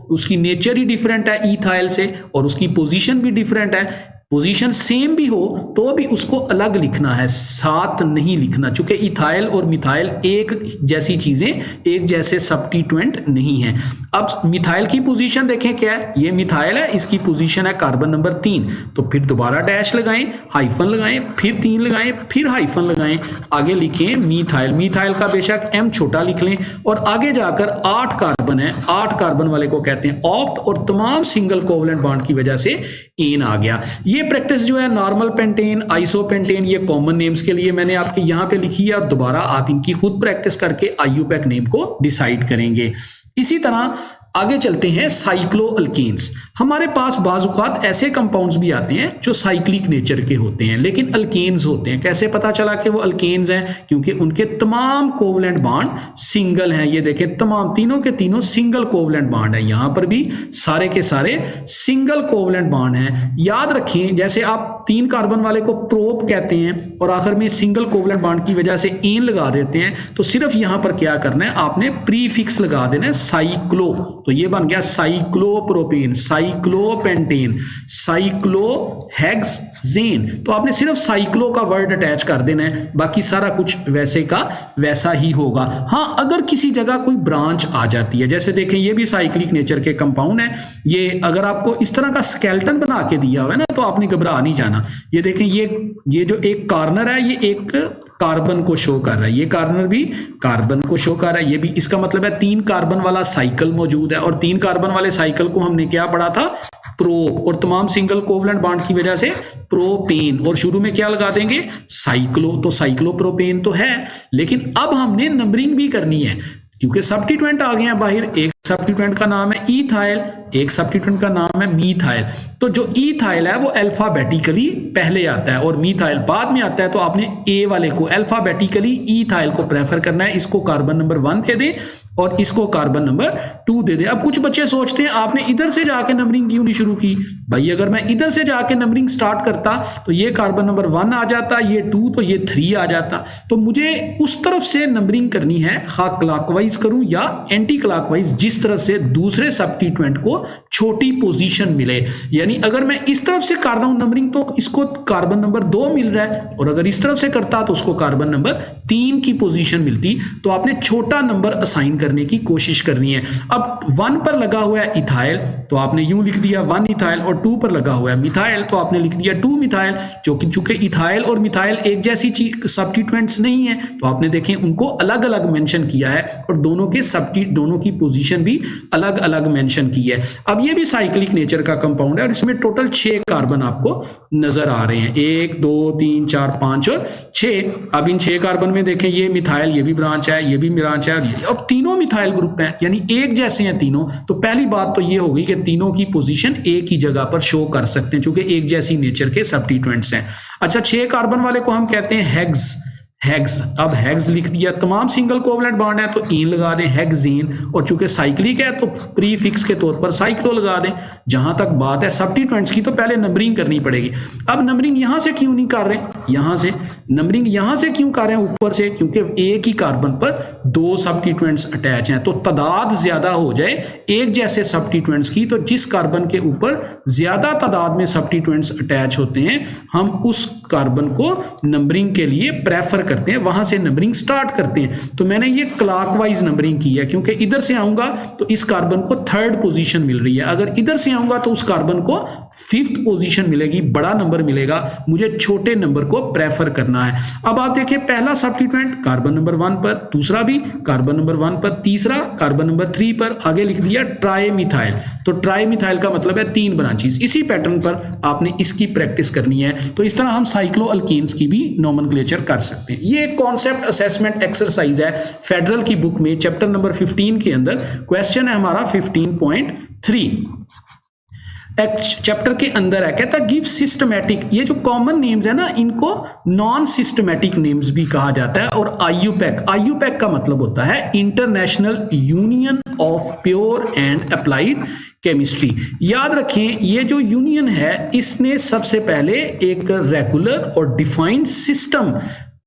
उसकी नेचर ही डिफरेंट है ईथाइल से और उसकी पोजीशन भी डिफरेंट है। पोजीशन सेम भी हो तो भी उसको अलग लिखना है, साथ नहीं लिखना, चूंकि इथाइल और मिथाइल एक जैसी चीजें, एक जैसे सब्स्टिट्यूएंट नहीं है। अब मिथाइल की पोजीशन देखें क्या है, ये मिथाइल है, इसकी पोजीशन है कार्बन नंबर 3, तो फिर दोबारा डैश लगाएं, हाइफन लगाएं, फिर 3 लगाएं, फिर हाइफन लगाएं, आगे लिखें मीथाइल। मीथाइल का बेशक एम छोटा लिख लें और आगे जाकर 8 कार्बन है, 8 कार्बन वाले को कहते हैं ऑक्ट और तमाम सिंगल कोवलेंट बॉन्ड की वजह से एन आ गया। ये प्रैक्टिस जो है नॉर्मल पेंटेन, आइसोपेंटेन, ये कॉमन नेम्स के लिए मैंने आपके यहां पे लिखी है और दोबारा आप इनकी खुद प्रैक्टिस करके आईयूपैक नेम को डिसाइड करेंगे। इसी तरह आगे चलते हैं साइक्लोअल्केन्स। हमारे पास बाज़ औक़ात ऐसे कंपाउंड्स भी आते हैं जो साइक्लिक नेचर के होते हैं लेकिन अल्केन्स होते हैं। कैसे पता चला कि वो अल्केन्स हैं? क्योंकि उनके तमाम कोवलेंट बॉन्ड सिंगल हैं। ये देखें, तमाम तीनों के तीनों सिंगल कोवलेंट बॉन्ड है। यहां पर भी सारे के सारे सिंगल कोवलेंट बॉन्ड हैं। याद रखें, जैसे आप 3 कार्बन वाले को प्रोप कहते हैं और आखिर में सिंगल कोवलेंट बॉन्ड की वजह से एन लगा देते हैं, तो सिर्फ यहां पर क्या करना है, आपने प्रीफिक्स लगा देना है साइक्लो, तो ये बन गया साइक्लोप्रोपेन, साइक्लोपेंटेन, साइक्लोहेक्सेन। तो आपने सिर्फ साइक्लो का वर्ड अटैच कर देना है, बाकी सारा कुछ वैसे का वैसा ही होगा। हाँ, अगर किसी जगह कोई ब्रांच आ जाती है, जैसे देखें ये भी साइक्लिक नेचर के कंपाउंड है, ये अगर आपको इस तरह का स्केलेटन बना के दिया हुआ है ना तो आपने घबरा नहीं जाना। ये देखें, ये जो एक कॉर्नर है ये एक कार्बन को शो कर रहा है, ये कॉर्नर भी कार्बन को शो कर रहा है, ये भी, इसका मतलब है 3 कार्बन वाला साइकिल मौजूद है और 3 कार्बन वाले साइकिल को हमने क्या पढ़ा था, प्रोप, और तमाम सिंगल कोवलेंट बॉन्ड की वजह से प्रोपेन, और शुरू में क्या लगा देंगे, साइक्लो, तो साइक्लोप्रोपेन तो है। लेकिन अब हमने नंबरिंग भी करनी है क्योंकि सब्स्टिट्यूएंट आ गए हैं बाहर। एक सब्स्टिट्यूएंट का नाम है इथाइल, एक सब्स्टिट्यूएंट का नाम है मीथाइल। तो जो इथाइल है वो अल्फाबेटिकली पहले आता है और मीथाइल बाद में आता है, तो आपने ए वाले को अल्फाबेटिकली इथाइल को प्रेफर करना है। इसको कार्बन नंबर 1 दे दें और इसको कार्बन नंबर 2 दे दे। अब कुछ बच्चे सोचते हैं आपने इधर से जाके नंबरिंग क्यों नहीं शुरू की? भाई अगर मैं इधर से जाके नंबरिंग स्टार्ट करता तो ये कार्बन नंबर 1 आ जाता, ये 2 तो ये 3 आ जाता। तो मुझे उस तरफ से नंबरिंग करनी है, हाँ क्लॉकवाइज करूं या एंटी क्लॉकवाइज, जिस इस तरफ से दूसरे सब्स्टिट्यूएंट को छोटी पोजीशन मिले। यानी अगर मैं इस तरफ से कर रहा हूं नंबरिंग तो इसको कार्बन नंबर 2 मिल रहा है, और अगर इस तरफ से करता तो उसको कार्बन नंबर 3 की पोजीशन मिलती। तो आपने छोटा नंबर असाइन करने की कोशिश करनी है। अब 1 पर लगा हुआ है इथाइल तो आपने यूं लिख दिया 1 इथाइल, और 2 पर लगा हुआ है मिथाइल तो आपने लिख दिया 2 मिथाइल। चूंकि इथाइल और मिथाइल एक जैसी सब्स्टिट्यूएंट्स नहीं है तो आपने देखें उनको अलग अलग मेंशन किया है, और दोनों की पोजीशन भी अलग अलग मेंशन की है। अब ये भी साइक्लिक नेचर का कंपाउंड है और इसमें टोटल 6 कार्बन आपको नजर आ रहे हैं, 1 2 3 4 5 और 6। अब इन 6 कार्बन में देखें ये मिथाइल, ये भी ब्रांच है, ये भी ब्रांच है, अब तीनों मिथाइल ग्रुप हैं यानी एक जैसे हैं तीनों। तो पहली बात तो ये हो गई कि तीनों की पोजीशन एक ही जगह पर शो कर सकते हैं क्योंकि एक जैसी नेचर के सब्स्टिट्यूएंट्स हैं। अच्छा, 6 कार्बन वाले को हम कहते हैं हेक्स। अब हेक्स लिख दिया, तमाम सिंगल कोवलेंट बॉन्ड है तो इन लगा दें हेक्सेन, और चूंकि साइक्लिक है तो प्रीफिक्स के तौर पर साइक्लो लगा दें। जहां तक बात है सब्स्टिट्यूएंट्स की तो पहले नंबरिंग करनी पड़ेगी। अब नंबरिंग यहां से क्यों नहीं कर रहे, यहां से नंबरिंग यहां से क्यों कर रहे हैं ऊपर से, क्योंकि एक ही कार्बन पर 2 सब्स्टिट्यूएंट्स अटैच हैं तो तादाद ज्यादा हो जाए एक जैसे सब्स्टिट्यूएंट्स की, तो जिस कार्बन के ऊपर ज्यादा तादाद में सब्स्टिट्यूएंट्स अटैच होते हैं हम उस कार्बन को नंबरिंग के लिए प्रेफर करते हैं, वहां से नंबरिंग स्टार्ट करते हैं। तो मैंने ये क्लॉकवाइज नंबरिंग की है क्योंकि इधर से आऊंगा तो इस कार्बन को 3rd पोजीशन मिल रही है, अगर इधर से आऊंगा तो उस कार्बन को 5th पोजीशन मिलेगी, बड़ा नंबर मिलेगा। मुझे छोटे नंबर को प्रेफर करना है। अब आप देखिए पहला सब्स्टिट्यूएंट कार्बन नंबर 1 पर, दूसरा भी कार्बन नंबर 1 पर, तीसरा कार्बन नंबर 3 पर, आगे लिख दिया ट्राइमिथाइल। तो ट्राइमिथाइल का मतलब है 3 ब्रांचेस। इसी पैटर्न पर आपने इसकी प्रैक्टिस करनी है। तो इस तरह हम साइक्लोअल्केन्स की भी नोमेनक्लेचर कर सकते हैं। ये कॉन्सेप्ट असेसमेंट एक्सरसाइज है फेडरल की बुक में चैप्टर नंबर 15 के अंदर। क्वेश्चन है हमारा 15.3 चैप्टर के अंदर है, कहता है गिव सिस्टमैटिक। ये जो कॉमन नेम्स है ना इनको नॉन सिस्टमैटिक नेम्स भी कहा जाता है। और आईयूपैक का मतलब होता है international union of pure and applied chemistry. याद रखें ये जो यूनियन है इसने सबसे पहले एक रेगुलर और डिफाइंड सिस्टम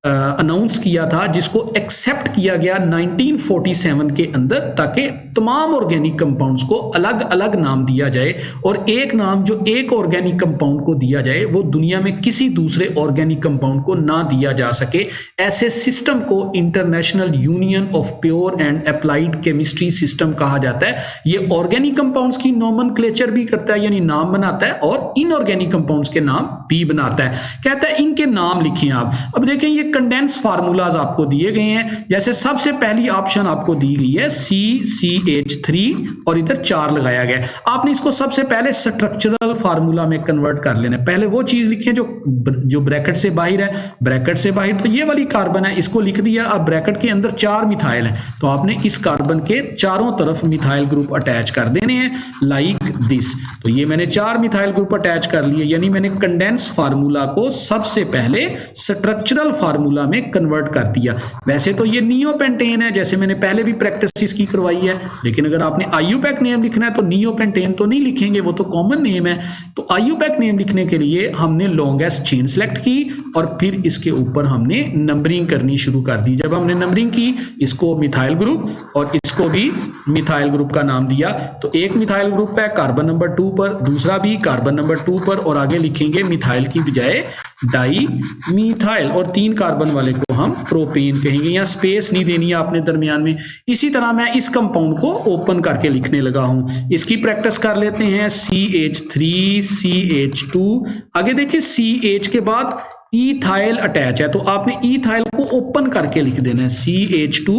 अनाउंस किया था जिसको एक्सेप्ट किया गया 1947 के अंदर, ताकि तमाम ऑर्गेनिक कंपाउंड्स को अलग अलग नाम दिया जाए और एक नाम जो एक ऑर्गेनिक कंपाउंड को दिया जाए वो दुनिया में किसी दूसरे ऑर्गेनिक कंपाउंड को ना दिया जा सके। ऐसे सिस्टम को international union of pure and applied chemistry system कहा जाता है। ये ऑर्गेनिक कंपाउंड्स की नोमेनक्लेचर भी करता है यानी नाम बनाता है, और इनऑर्गेनिक कंपाउंड्स के नाम भी बनाता है। कहता है इनके नाम लिखिए आप। अब देखें ये कंडेंस फार्मूलाज आपको दिए गए हैं। जैसे सबसे पहली ऑप्शन आपको दी गई है CCH3 और इधर 4 लगाया गया है। आपने इसको सबसे पहले स्ट्रक्चरल फार्मूला में कन्वर्ट कर लेना है। पहले वो चीज लिखिए जो ब्रैकेट से बाहर है। ब्रैकेट से बाहर तो ये वाली कार्बन है, इसको लिख दिया। अब ब्रैकेट के अंदर 4 मिथाइल है तो आपने इस कार्बन के चारों तरफ मिथाइल ग्रुप अटैच कर देने हैं लाइक दिस। तो ये मैंने 4 मिथाइल ग्रुप अटैच कर लिए, यानी मैंने कंडेंस फार्मूला को सबसे पहले स्ट्रक्चरल फार्मूला में कन्वर्ट कर दिया। वैसे तो ये नियोपेंटेन है, जैसे मैंने पहले भी प्रैक्टिस इसकी करवाई है, लेकिन अगर आपने आईयूपैक नेम लिखना है तो नियोपेंटेन तो नहीं लिखेंगे, वो तो कॉमन नेम है। तो आईयूपैक नेम लिखने के लिए हमने लॉन्गेस्ट चेन सेलेक्ट की और फिर इसके ऊपर हमने नंबरिंग करनी शुरू कर दी। जब हमने नंबरिंग की, इसको मिथाइल ग्रुप और इसको भी मिथाइल ग्रुप का नाम दिया। तो एक मिथाइल ग्रुप है कार्बन नंबर 2 पर, दूसरा भी कार्बन नंबर 2 पर, और आगे लिखेंगे मिथाइल की बजाय डाई मिथाइल, और 3 कार्बन वाले को हम प्रोपेन कहेंगे। यहाँ स्पेस नहीं देनी है आपने दरमियान में। इसी तरह मैं इस कंपाउंड को ओपन करके लिखने लगा हूं। इसकी प्रैक्टिस कर लेते हैं। CH3 CH2, आगे देखिए CH के बाद इथाइल अटैच है तो आपने इथाइल को ओपन करके लिख देना है CH2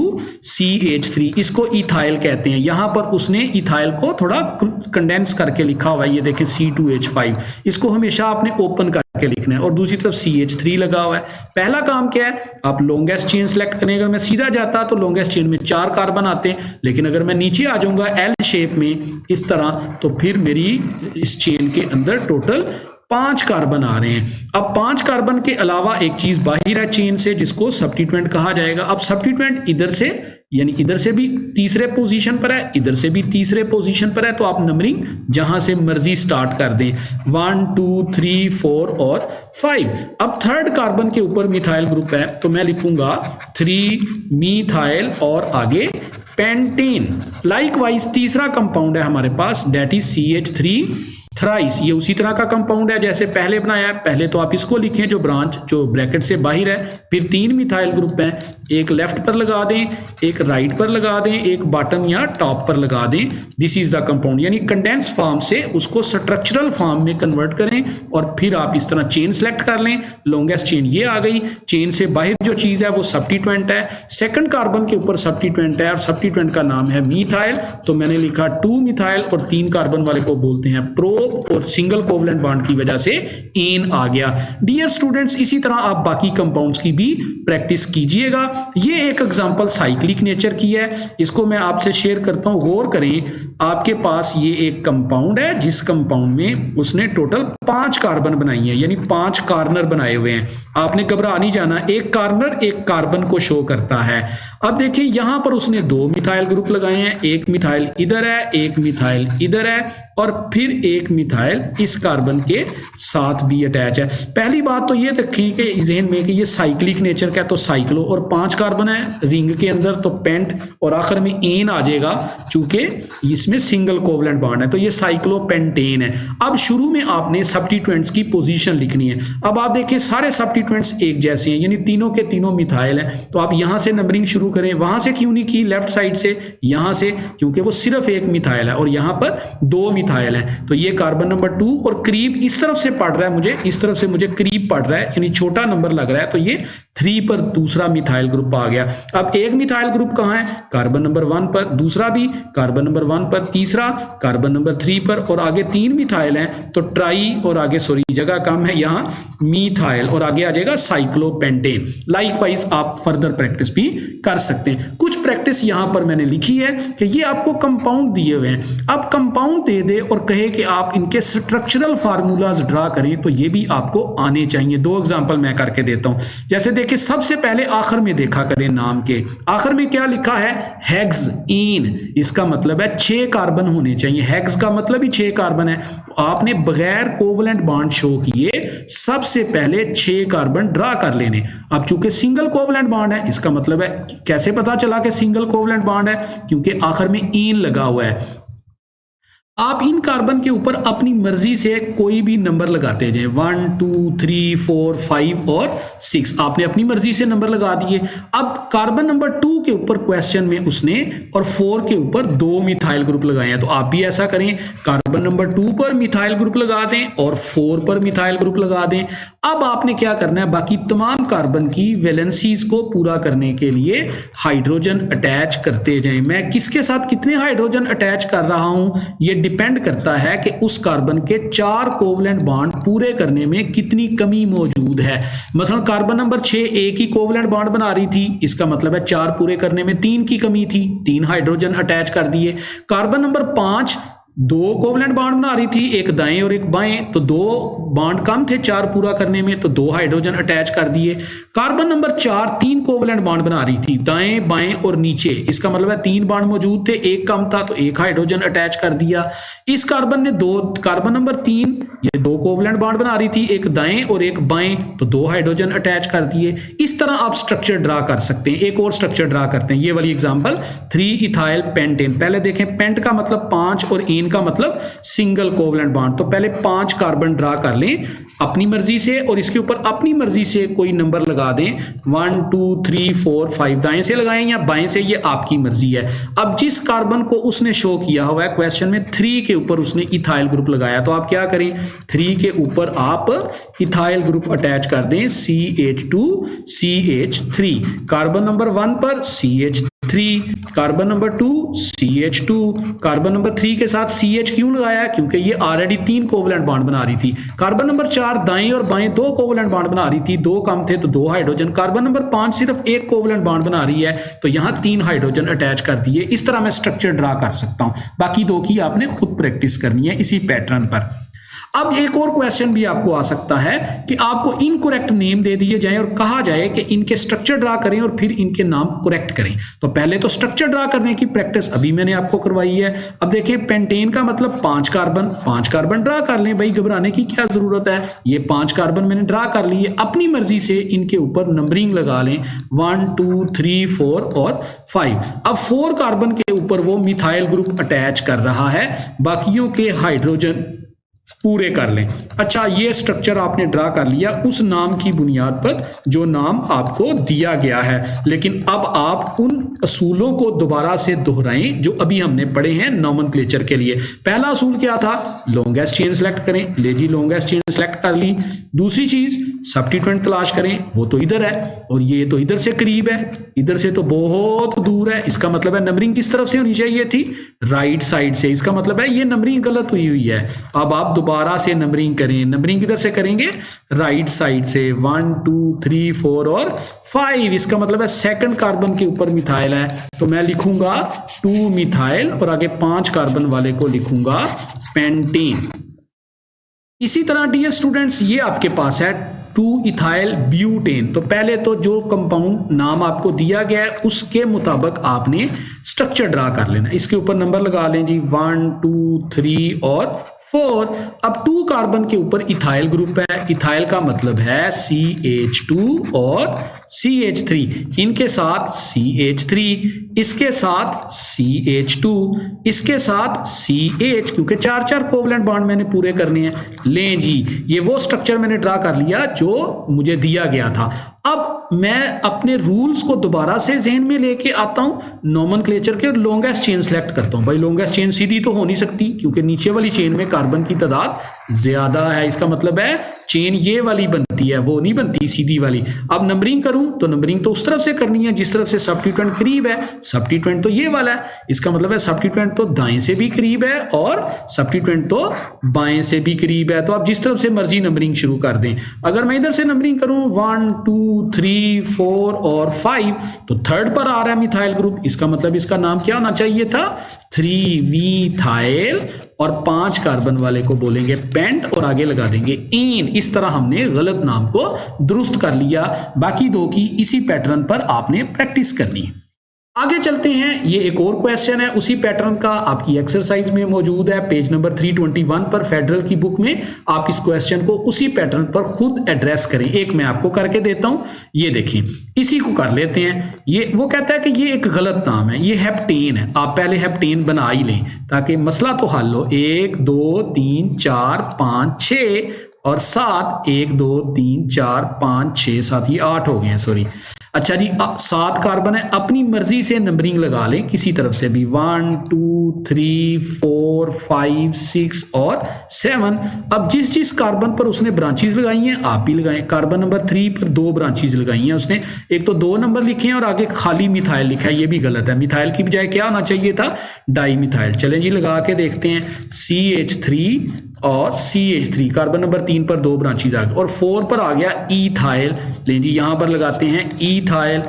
CH3, इसको इथाइल कहते हैं। यहां पर उसने इथाइल को थोड़ा कंडेंस करके लिखा हुआ है, ये देखें C2H5, इसको हमेशा आपने ओपन करके लिखना है। और दूसरी तरफ CH3 लगा हुआ है। पहला काम क्या है, आप लॉन्गेस्ट चेन सेलेक्ट करें। अगर मैं सीधा जाता तो लॉन्गेस्ट चेन में 4 कार्बन आते हैं, लेकिन अगर मैं नीचे आ जाऊंगा L शेप में इस तरह, तो फिर मेरी इस चेन के अंदर टोटल 5 कार्बन आ रहे हैं। अब 5 कार्बन के अलावा एक चीज बाहर है चेन से जिसको सब्स्टिट्यूएंट कहा जाएगा। अब सब्स्टिट्यूएंट इधर से, यानी इधर से भी तीसरे पोजीशन पर है, इधर से भी तीसरे पोजीशन पर है, तो आप नंबरिंग जहां से मर्जी स्टार्ट कर दें, 1 2 3 4 और 5। अब 3rd कार्बन के ऊपर मिथाइल ग्रुप है तो मैं लिखूंगा 3 मिथाइल और आगे पेंटेन। लाइकवाइज तीसरा कंपाउंड है हमारे पास, डेट इज CH3 थ्राइस। ये उसी तरह का कंपाउंड है जैसे पहले बनाया है। पहले तो आप इसको लिखें जो ब्रांच जो ब्रैकेट से बाहर है, फिर 3 मिथाइल ग्रुप हैं, एक लेफ्ट पर लगा दें, एक राइट पर लगा दें, एक बॉटम या टॉप पर लगा दें। दिस इज द कंपाउंड, यानी कंडेंस फॉर्म से उसको स्ट्रक्चरल फॉर्म में कन्वर्ट करें और फिर आप इस तरह चेन सेलेक्ट कर लें। लॉन्गेस्ट चेन ये आ गई, चेन से बाहर जो चीज है वो सब्स्टिट्यूएंट है, सेकंड कार्बन के ऊपर सब्स्टिट्यूएंट है और सब्स्टिट्यूएंट का नाम है मीथाइल। तो मैंने लिखा 2 मिथाइल और 3 कार्बन वाले को बोलते हैं प्रो, और सिंगल कोवलेंट बॉन्ड की वजह से एन आ गया। डियर स्टूडेंट्स, इसी तरह आप बाकी कंपाउंड्स की भी प्रैक्टिस कीजिएगा। ये एक एग्जांपल साइक्लिक नेचर की है, इसको मैं आपसे शेयर करता हूं, गौर करें। आपके पास ये एक कंपाउंड है जिस कंपाउंड में उसने टोटल 5 कार्बन बनाई है, यानी 5 कार्नर बनाए हुए हैं। आपने घबरा नहीं जाना, एक कार्नर एक कार्बन को शो करता है। अब देखिए यहां पर उसने 2 मिथाइल ग्रुप लगाए हैं, एक मिथाइल इधर है, एक मिथाइल इधर है और फिर एक मिथाइल इस कार्बन के साथ भी अटैच है। पहली बात तो ये रखिए कि ज़हन में कि ये साइक्लिक नेचर का, तो साइक्लो और 5 कार्बन है रिंग के अंदर, तो पेंट और आखिर में एन आ जाएगा चूंकि इसमें सिंगल कोवलेंट बॉन्ड है, तो ये साइक्लोपेंटेन है। अब शुरू में आपने सब्स्टिट्यूएंट्स की पोजीशन लिखनी है। अब आप देखें सारे सब्स्टिट्यूएंट्स एक जैसे हैं, यानी तीनों के तीनों मिथाइल हैं, तो आप यहां से नंबरिंग शुरू करें। वहां से क्यों नहीं की, लेफ्ट साइड से, यहां से, क्योंकि वो सिर्फ एक मिथाइल है और यहां पर 2 मिथाइल है। तो ये कार्बन नंबर 2 और करीब इस तरफ से पढ़ रहा है मुझे, इस तरफ से मुझे करीब पढ़ रहा है, यानी छोटा नंबर लग रहा है, तो ये 3 पर दूसरा मिथाइल ग्रुप आ गया। अब एक मिथाइल ग्रुप कहां है, कार्बन नंबर 1 पर, दूसरा भी कार्बन नंबर 1 पर, तीसरा कार्बन नंबर 3 पर, और आगे 3 मिथाइल हैं, तो ट्राई, और आगे सॉरी जगह कम है, यहां मीथाइल, और आगे आ जाएगा साइक्लोपेंटेन। लाइकवाइज आप फर्दर प्रैक्टिस भी कर सकते हैं। कुछ प्रैक्टिस यहां पर मैंने लिखी है कि ये आपको कंपाउंड दिए हुए हैं, अब कंपाउंड दे दे और कहे कि आप इनके स्ट्रक्चरल फार्मूलाज ड्रा करें, तो ये भी आपको आने चाहिए। 2 एग्जांपल मैं करके देता हूं। जैसे देखिए सबसे पहले आखिर में देखा करें, नाम के आखिर में क्या लिखा है, हेक्सेन। इसका मतलब है 6 कार्बन होने चाहिए, हेक्स का मतलब ही 6 कार्बन है। आपने बगैर कोवलेंट बॉन्ड शो किए सबसे पहले 6 कार्बन ड्रा कर लेने। अब चूंकि सिंगल कोवलेंट बॉन्ड है, इसका मतलब है कैसे पता चला कि सिंगल कोवलेंट बॉन्ड है, क्योंकि आखिर में इन लगा हुआ है। आप इन कार्बन के ऊपर अपनी मर्जी से कोई भी नंबर लगाते जाएं, 1 2 3 4 5 और 6, आपने अपनी मर्जी से नंबर लगा दिए। अब कार्बन नंबर 2 के ऊपर क्वेश्चन में उसने और 4 के ऊपर 2 मिथाइल ग्रुप लगाए हैं, तो आप भी ऐसा करें, कार्बन नंबर 2 पर मिथाइल ग्रुप लगा दें और 4 पर मिथाइल ग्रुप लगा दें। अब आपने क्या करना है, बाकी तमाम कार्बन की वैलेंसीज को पूरा करने के लिए हाइड्रोजन अटैच करते जाएं। मैं किसके साथ कितने हाइड्रोजन अटैच कर रहा हूं, ये डिपेंड करता है कि उस कार्बन के 4 कोवलेंट बॉन्ड पूरे करने में कितनी कमी मौजूद है। मसलन कार्बन नंबर 6 एक ही कोवलेंट बॉन्ड बना रही थी, इसका मतलब है 4 पूरे करने में 3 की कमी थी, 3 हाइड्रोजन अटैच कर दिए। कार्बन नंबर 5 2 कोवलेंट बॉन्ड बना रही थी, एक दाएं और एक बाएं, तो 2 बॉन्ड कम थे 4 पूरा करने में, तो 2 हाइड्रोजन अटैच कर दिए। कार्बन नंबर 4 3 कोवलेंट बॉन्ड बना रही थी, दाएं बाएं और नीचे, इसका मतलब है 3 बॉन्ड मौजूद थे, एक कम था, तो 1 हाइड्रोजन अटैच कर दिया। इस कार्बन ने 2 कार्बन नंबर 3 ये 2 कोवलेंट बॉन्ड बना रही थी, एक दाएं और एक बाएं, तो 2 हाइड्रोजन अटैच कर दिए। इस तरह आप स्ट्रक्चर ड्रा कर सकते हैं। एक और स्ट्रक्चर ड्रा करते हैं, ये वाली एग्जांपल 3 इथाइल पेंटेन। पहले देखें, पेंट का मतलब 5 और एन का मतलब सिंगल कोवलेंट बॉन्ड, तो पहले 5 कार्बन ड्रा कर लें अपनी मर्जी से और इसके ऊपर अपनी मर्जी से कोई नंबर लगा दें, 1 2 3 4 5, दाएं से लगाएं या बाएं से, ये आपकी मर्जी है। अब जिस कार्बन को उसने शो किया हुआ है क्वेश्चन में 3 के ऊपर उसने इथाइल ग्रुप लगाया, तो आप क्या करें, 3 के ऊपर आप इथाइल ग्रुप अटैच कर दें, CH2CH3। कार्बन नंबर 1 पर CH3, carbon number 2 CH2, carbon number 3 के साथ CH क्यों लगाया, क्योंकि ये ऑलरेडी 3 कोवलेंट बॉन्ड बना रही थी। कार्बन नंबर 4 दाएं और बाएं 2 कोवलेंट बॉन्ड बना रही थी, 2 कम थे तो 2 हाइड्रोजन। कार्बन नंबर 5 सिर्फ 1 कोवलेंट बॉन्ड बना रही है, तो यहां 3 हाइड्रोजन अटैच कर दिए। इस तरह मैं स्ट्रक्चर ड्रा कर सकता हूं, बाकी 2 की आपने खुद प्रैक्टिस करनी है इसी पैटर्न पर। अब एक और क्वेश्चन भी आपको आ सकता है कि आपको इनकरेक्ट नेम दे दिए जाएं और कहा जाए कि इनके स्ट्रक्चर ड्रा करें और फिर इनके नाम करेक्ट करें। तो पहले तो स्ट्रक्चर ड्रा करने की प्रैक्टिस अभी मैंने आपको करवाई है। अब देखें, पेंटेन का मतलब 5 कार्बन ड्रा कर लें भाई, घबराने की क्या जरूरत है। ये 5 कार्बन मैंने ड्रा कर लिए, अपनी मर्जी से इनके ऊपर नंबरिंग लगा लें 1 2 3 4 और 5। अब 4 कार्बन के ऊपर वो मिथाइल ग्रुप अटैच कर रहा है, बाकियों के हाइड्रोजन पूरे कर लें। अच्छा, ये स्ट्रक्चर आपने ड्रा कर लिया उस नाम की बुनियाद पर जो नाम आपको दिया गया है, लेकिन अब आप उन असूलों को दोबारा से दोहराएं जो अभी हमने पढ़े हैं नॉमेनक्लेचर के लिए। पहला असूल क्या था? लॉन्गेस्ट चेन सेलेक्ट करें। ले जी, लॉन्गेस्ट चेन सेलेक्ट कर ली। दूसरी चीज सब्स्टिट्यूएंट तलाश करें, वो तो इधर है और ये तो इधर से करीब है, इधर से तो बहुत दूर है। इसका मतलब है नंबरिंग किस तरफ से होनी चाहिए थी? राइट साइड से। इसका मतलब है ये नंबरिंग गलत हुई है। अब आप दोबारा से नंबरिंग करें। नंबरिंग किधर से करेंगे? राइट साइड से। 1 2 3 4 और 5। इसका मतलब है सेकंड कार्बन के ऊपर मिथाइल है, तो मैं लिखूंगा 2 मिथाइल और आगे 5 कार्बन वाले को लिखूंगा पेंटेन। इसी तरह डियर स्टूडेंट्स, ये आपके पास है 2 इथाइल ब्यूटेन। तो पहले तो जो कंपाउंड नाम आपको दिया गया है उसके मुताबिक आपने स्ट्रक्चर ड्रा कर लेना। इसके ऊपर नंबर लगा लें जी 1 2 3 और 4। अब 2 कार्बन के ऊपर इथाइल ग्रुप है। इथाइल का मतलब है CH2 और CH3। इनके साथ CH3, इसके साथ CH2, इसके साथ CH, क्योंकि 4 कोवलेंट बॉन्ड मैंने पूरे करने हैं। लें जी, ये वो स्ट्रक्चर मैंने ड्रा कर लिया जो मुझे दिया गया था। अब मैं अपने रूल्स को दोबारा से ज़हन में लेके आता हूं, नॉमेनक्लेचर के लॉन्गेस्ट चेन सेलेक्ट करता हूं। भाई लॉन्गेस्ट चेन सीधी तो हो नहीं सकती क्योंकि नीचे वाली चेन में कार्बन की तादाद ज्यादा है। इसका मतलब है चेन ये वाली बनती है, वो नहीं बनती सीधी वाली। अब नंबरिंग करूं तो नंबरिंग तो उस तरफ से करनी है जिस तरफ से सब्स्टिट्यूएंट करीब है। सब्स्टिट्यूएंट तो ये वाला है, इसका मतलब है सब्स्टिट्यूएंट तो दाएं से भी करीब है और सब्स्टिट्यूएंट तो बाएं से भी करीब है। तो आप जिस तरफ से मर्जी नंबरिंग शुरू कर दें। अगर मैं इधर से नंबरिंग करूं 1 2 3 4 और 5, तो थर्ड पर आ रहा है मिथाइल ग्रुप। इसका मतलब इसका नाम क्या होना चाहिए था? 3 मिथाइल और 5 कार्बन वाले को बोलेंगे पेंट और आगे लगा देंगे एन। इस तरह हमने गलत नाम को दुरुस्त कर लिया। बाकी 2 की इसी पैटर्न पर आपने प्रैक्टिस करनी है। आगे चलते हैं, ये एक और क्वेश्चन है उसी पैटर्न का, आपकी एक्सरसाइज में मौजूद है पेज नंबर 321 पर फेडरल की बुक में। आप इस क्वेश्चन को उसी पैटर्न पर खुद एड्रेस करें। एक मैं आपको करके देता हूं, ये देखें, इसी को कर लेते हैं। ये वो कहता है कि ये एक गलत नाम है, ये हेप्टेन है। आप पहले हेप्टेन बना ही लें ताकि मसला तो हल हो। 1 2 3 4 5 6 और 7, 1 2 3 4 5 6 7, ये 8 हो गए हैं, सॉरी। अच्छा जी, 7 कार्बन है, अपनी मर्जी से नंबरिंग लगा लें किसी तरफ से भी 1 2 3 4 5 6 और 7। अब जिस जिस कार्बन पर उसने ब्रांचेस लगाई हैं आप भी लगाएं। कार्बन नंबर 3 पर 2 ब्रांचेस लगाई हैं उसने, एक तो 2 नंबर लिखे हैं और आगे खाली मिथाइल लिखा है, ये भी गलत है। मिथाइल की बजाय क्या होना चाहिए था? Di methyl. चलें जी, लगा के देखते हैं। CH3 और CH3, कार्बन नंबर 3 पर 2 ब्रांचेस आ गए और 4 पर आ गया इथाइल। लें जी, यहां पर लगाते हैं इथाइल।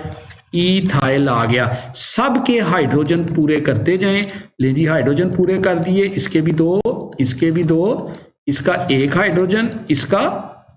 इथाइल आ गया। सब के हाइड्रोजन पूरे करते जाएं। लें जी, हाइड्रोजन पूरे कर दिए। इसके भी 2, इसके भी 2, इसका 1 हाइड्रोजन, इसका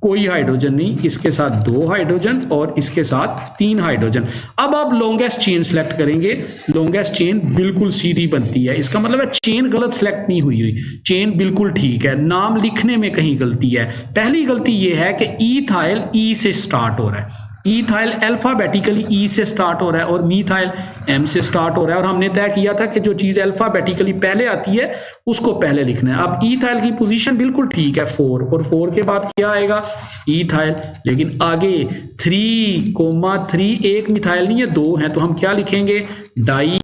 कोई हाइड्रोजन नहीं, इसके साथ 2 हाइड्रोजन और इसके साथ 3 हाइड्रोजन। अब आप लॉन्गेस्ट चेन सेलेक्ट करेंगे। लॉन्गेस्ट चेन बिल्कुल सीधी बनती है, इसका मतलब है चेन गलत सेलेक्ट नहीं हुई, चेन बिल्कुल ठीक है। नाम लिखने में कहीं गलती है। पहली गलती यह है कि इथाइल ई से स्टार्ट हो रहा है। इथाइल अल्फाबेटिकली ई से स्टार्ट हो रहा है और मीथाइल एम से स्टार्ट हो रहा है, और हमने तय किया था कि जो चीज अल्फाबेटिकली पहले आती है उसको पहले लिखना है। अब इथाइल की पोजीशन बिल्कुल ठीक है 4, और 4 के बाद क्या आएगा? इथाइल। लेकिन आगे 3,3 एक मिथाइल नहीं है, 2 है, तो हम क्या लिखेंगे? डाई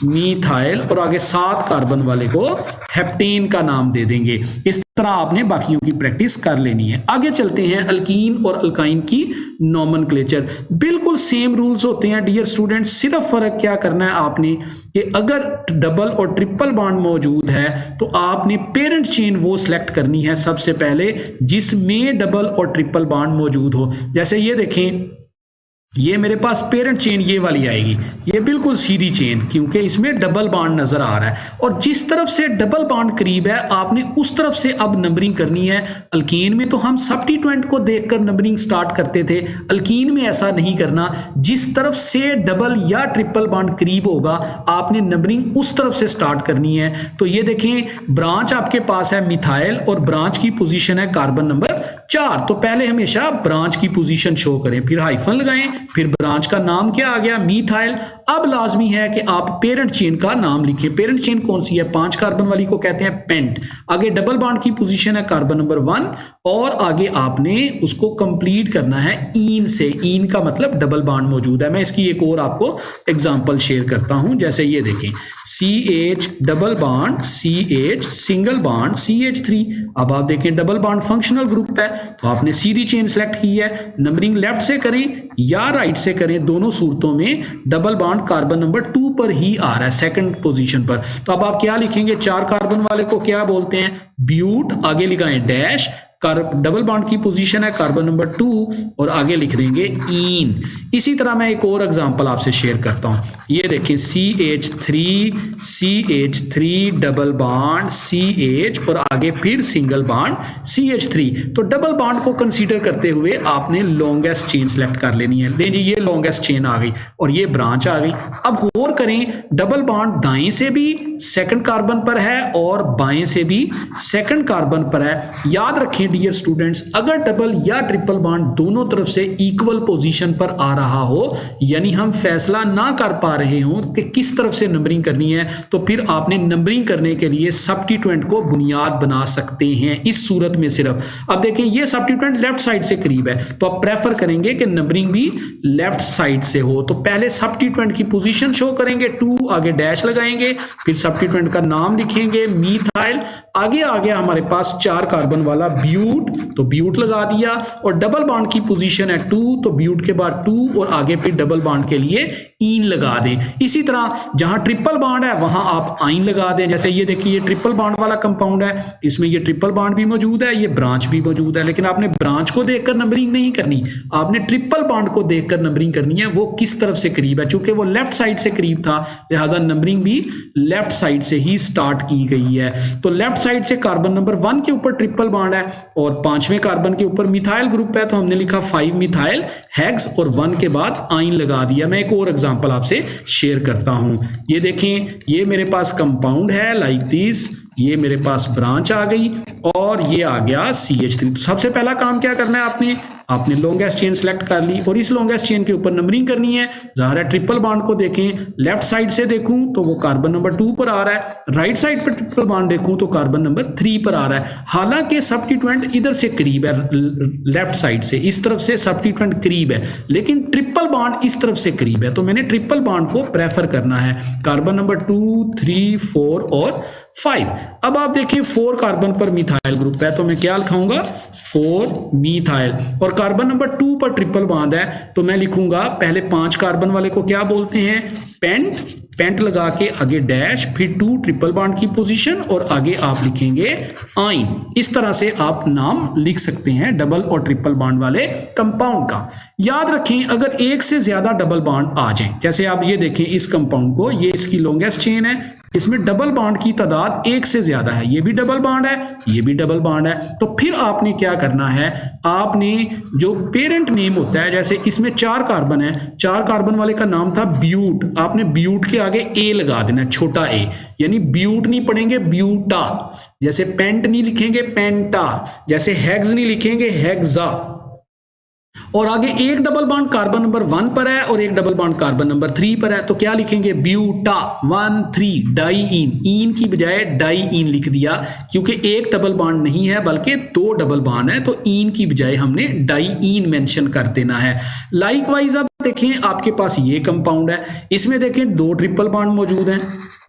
मिथाइल और आगे 7 कार्बन वाले को हेप्टेन का नाम दे देंगे। इस तरह आपने बाकियों की प्रैक्टिस कर लेनी है। आगे चलते हैं, अल्कीन और अल्काइन की नॉमेनक्लेचर। बिल्कुल सेम रूल्स होते हैं डियर स्टूडेंट्स, सिर्फ फर्क क्या करना है आपने कि अगर डबल और ट्रिपल बॉन्ड मौजूद है तो आपने पेरेंट चेन वो सिलेक्ट करनी है सबसे पहले जिसमें डबल और ट्रिपल बॉन्ड मौजूद हो। जैसे ये देखें, ये मेरे पास पेरेंट चेन ये वाली आएगी, ये बिल्कुल सीधी चेन, क्योंकि इसमें डबल बॉन्ड नजर आ रहा है। और जिस तरफ से डबल बॉन्ड करीब है आपने उस तरफ से अब नंबरिंग करनी है। अल्कीन में तो हम सब्स्टिट्यूएंट को देखकर नंबरिंग स्टार्ट करते थे, अल्कीन में ऐसा नहीं करना। जिस तरफ से डबल या ट्रिपल बॉन्ड करीब होगा आपने नंबरिंग उस तरफ से स्टार्ट करनी है। तो ये देखें, ब्रांच आपके पास है मिथाइल और ब्रांच की पोजीशन है कार्बन नंबर 4। तो पहले हमेशा ब्रांच की पोजीशन शो करें, फिर हाइफन लगाएं, फिर ब्रांच का नाम क्या आ गया, मिथाइल। अब लाजमी है कि आप पेरेंट चेन का नाम लिखें। पेरेंट चेन कौन सी है, 5 कार्बन वाली को कहते हैं पेंट। आगे डबल बॉन्ड की पोजीशन है कार्बन नंबर 1 और आगे आपने उसको कंप्लीट करना है ईन से। ईन का मतलब डबल बॉन्ड मौजूद है। मैं इसकी एक और आपको एग्जांपल शेयर करता हूं, जैसे ये देखें, CH double bond CH single bond CH3। अब आप देखें डबल बॉन्ड फंक्शनल ग्रुप है, तो आपने सीधी चेन सेलेक्ट की है। नंबरिंग लेफ्ट से करें या राइट से करें, दोनों सूरतों में डबल बॉन्ड कार्बन नंबर 2 पर ही आ रहा है, सेकंड पोजीशन पर। तो अब आप क्या लिखेंगे, 4 कार्बन वाले को क्या बोलते हैं, ब्यूट, आगे लिखाएं डैश, डबल बॉन्ड की पोजीशन है कार्बन नंबर 2 और आगे लिख देंगे ईन। इसी तरह मैं एक और एग्जांपल आपसे शेयर करता हूं, ये देखें CH3 डबल बॉन्ड CH और आगे फिर सिंगल बॉन्ड CH3। तो डबल बॉन्ड को कंसीडर करते हुए आपने लॉन्गेस्ट चेन सेलेक्ट कर लेनी है। ले जी, ये लॉन्गेस्ट चेन आ गई और ये ब्रांच आ गई। अब गौर करें, डबल बॉन्ड दाएं से भी सेकंड कार्बन पर है और बाएं से भी सेकंड कार्बन पर है। याद रखें डियर स्टूडेंट्स, अगर डबल या ट्रिपल बॉन्ड दोनों तरफ से इक्वल पोजीशन पर आ रहा हो, यानी हम फैसला ना कर पा रहे हो कि किस तरफ से नंबरिंग करनी है, तो फिर आपने नंबरिंग करने के लिए सब्स्टिट्यूएंट को बुनियाद बना सकते हैं इस सूरत में सिर्फ। अब देखें, ये सब्स्टिट्यूएंट लेफ्ट साइड से करीब है, तो आप प्रेफर करेंगे कि नंबरिंग भी लेफ्ट साइड से हो। तो पहले सब्स्टिट्यूएंट की पोजीशन शो करेंगे 2, आगे डैश लगाएंगे, फिर सब्स्टिट्यूएंट का नाम लिखेंगे मिथाइल। आगे आ गया हमारे पास 4 कार्बन वाला ब्यूट, तो ब्यूट लगा दिया। और डबल बॉन्ड की पोजीशन है 2, तो ब्यूट के बाद 2 और आगे फिर डबल बॉन्ड के लिए ईन लगा दें। इसी तरह जहां ट्रिपल बॉन्ड है वहां आप आइन लगा दें। जैसे ये देखिए, ये ट्रिपल बॉन्ड वाला कंपाउंड है, इसमें ये ट्रिपल बॉन्ड भी मौजूद है, ये ब्रांच भी मौजूद है। लेकिन आपने ब्रांच को देखकर नंबरिंग नहीं करनी, आपने ट्रिपल बॉन्ड को देखकर नंबरिंग करनी है, वो किस तरफ से करीब है। चूंकि वो लेफ्ट साइड से करीब था, लिहाजा नंबरिंग भी लेफ्ट साइड से ही स्टार्ट की गई है। तो लेफ्ट साइड से कार्बन नंबर 1 के ऊपर ट्रिपल बॉन्ड है और 5वें कार्बन के ऊपर मिथाइल ग्रुप है, तो हमने लिखा 5 मिथाइल हेक्स और 1 के बाद आइन लगा दिया। मैं एक और एग्जांपल आपसे शेयर करता हूं, ये देखें, ये मेरे पास कंपाउंड है लाइक दिस, ये मेरे पास ब्रांच आ गई और ये आ गया CH3। तो सबसे पहला काम क्या करना है, आपने लॉन्गेस्ट चेन सेलेक्ट कर ली और इस लॉन्गेस्ट चेन के ऊपर नंबरिंग करनी है। ज़ाहिर है ट्रिपल बॉन्ड को देखें, लेफ्ट साइड से देखूं तो वो कार्बन नंबर 2 पर आ रहा है, राइट साइड पर ट्रिपल बॉन्ड देखूं तो कार्बन नंबर 3 पर आ रहा है। हालांकि सब्स्टिट्यूएंट इधर से करीब है, लेफ्ट साइड से इस तरफ से सब्स्टिट्यूएंट करीब है, लेकिन ट्रिपल बॉन्ड इस तरफ से करीब है, तो मैंने ट्रिपल बॉन्ड को प्रेफर करना है। कार्बन नंबर 2, 3, 4 और 5। अब आप देखिए 4 कार्बन पर मिथाइल ग्रुप है, तो मैं क्या लिखाऊंगा, 4 मिथाइल। और कार्बन नंबर 2 पर ट्रिपल बॉन्ड है, तो मैं लिखूंगा पहले 5 कार्बन वाले को क्या बोलते हैं, पेंट। पेंट लगा के आगे डैश, फिर 2 ट्रिपल बॉन्ड की पोजीशन और आगे आप लिखेंगे आइन। इस तरह से आप नाम लिख सकते हैं डबल और ट्रिपल बॉन्ड वाले कंपाउंड का। याद रखें, अगर एक से ज्यादा डबल बॉन्ड आ जाए, जैसे आप ये देखें इस कंपाउंड को, ये इसकी लॉन्गेस्ट चेन है, इसमें डबल बॉन्ड की तादाद 1 से ज्यादा है, ये भी डबल बॉन्ड है, ये भी डबल बॉन्ड है, तो फिर आपने क्या करना है, आपने जो पेरेंट नेम होता है, जैसे इसमें 4 कार्बन है, 4 कार्बन वाले का नाम था ब्यूट, आपने ब्यूट के आगे ए लगा देना, छोटा ए, यानी ब्यूट नहीं पढ़ेंगे ब्यूटा, जैसे पेंट नहीं लिखेंगे पेंटा, जैसे हेग्स नहीं लिखेंगे हेग्जा। और आगे एक डबल बॉन्ड कार्बन नंबर 1 पर है और एक डबल बॉन्ड कार्बन नंबर 3 पर है, तो क्या लिखेंगे, ब्यूटा 1,3 डाई इन, इन की बजाय डाई इन लिख दिया, क्योंकि एक डबल बॉन्ड नहीं है बल्कि 2 डबल बॉन्ड है, तो इन की बजाय हमने डाई इन मेंशन कर देना है। लाइकवाइज अब देखें, आपके पास ये कंपाउंड है, इसमें देखें 2 ट्रिपल बॉन्ड मौजूद हैं,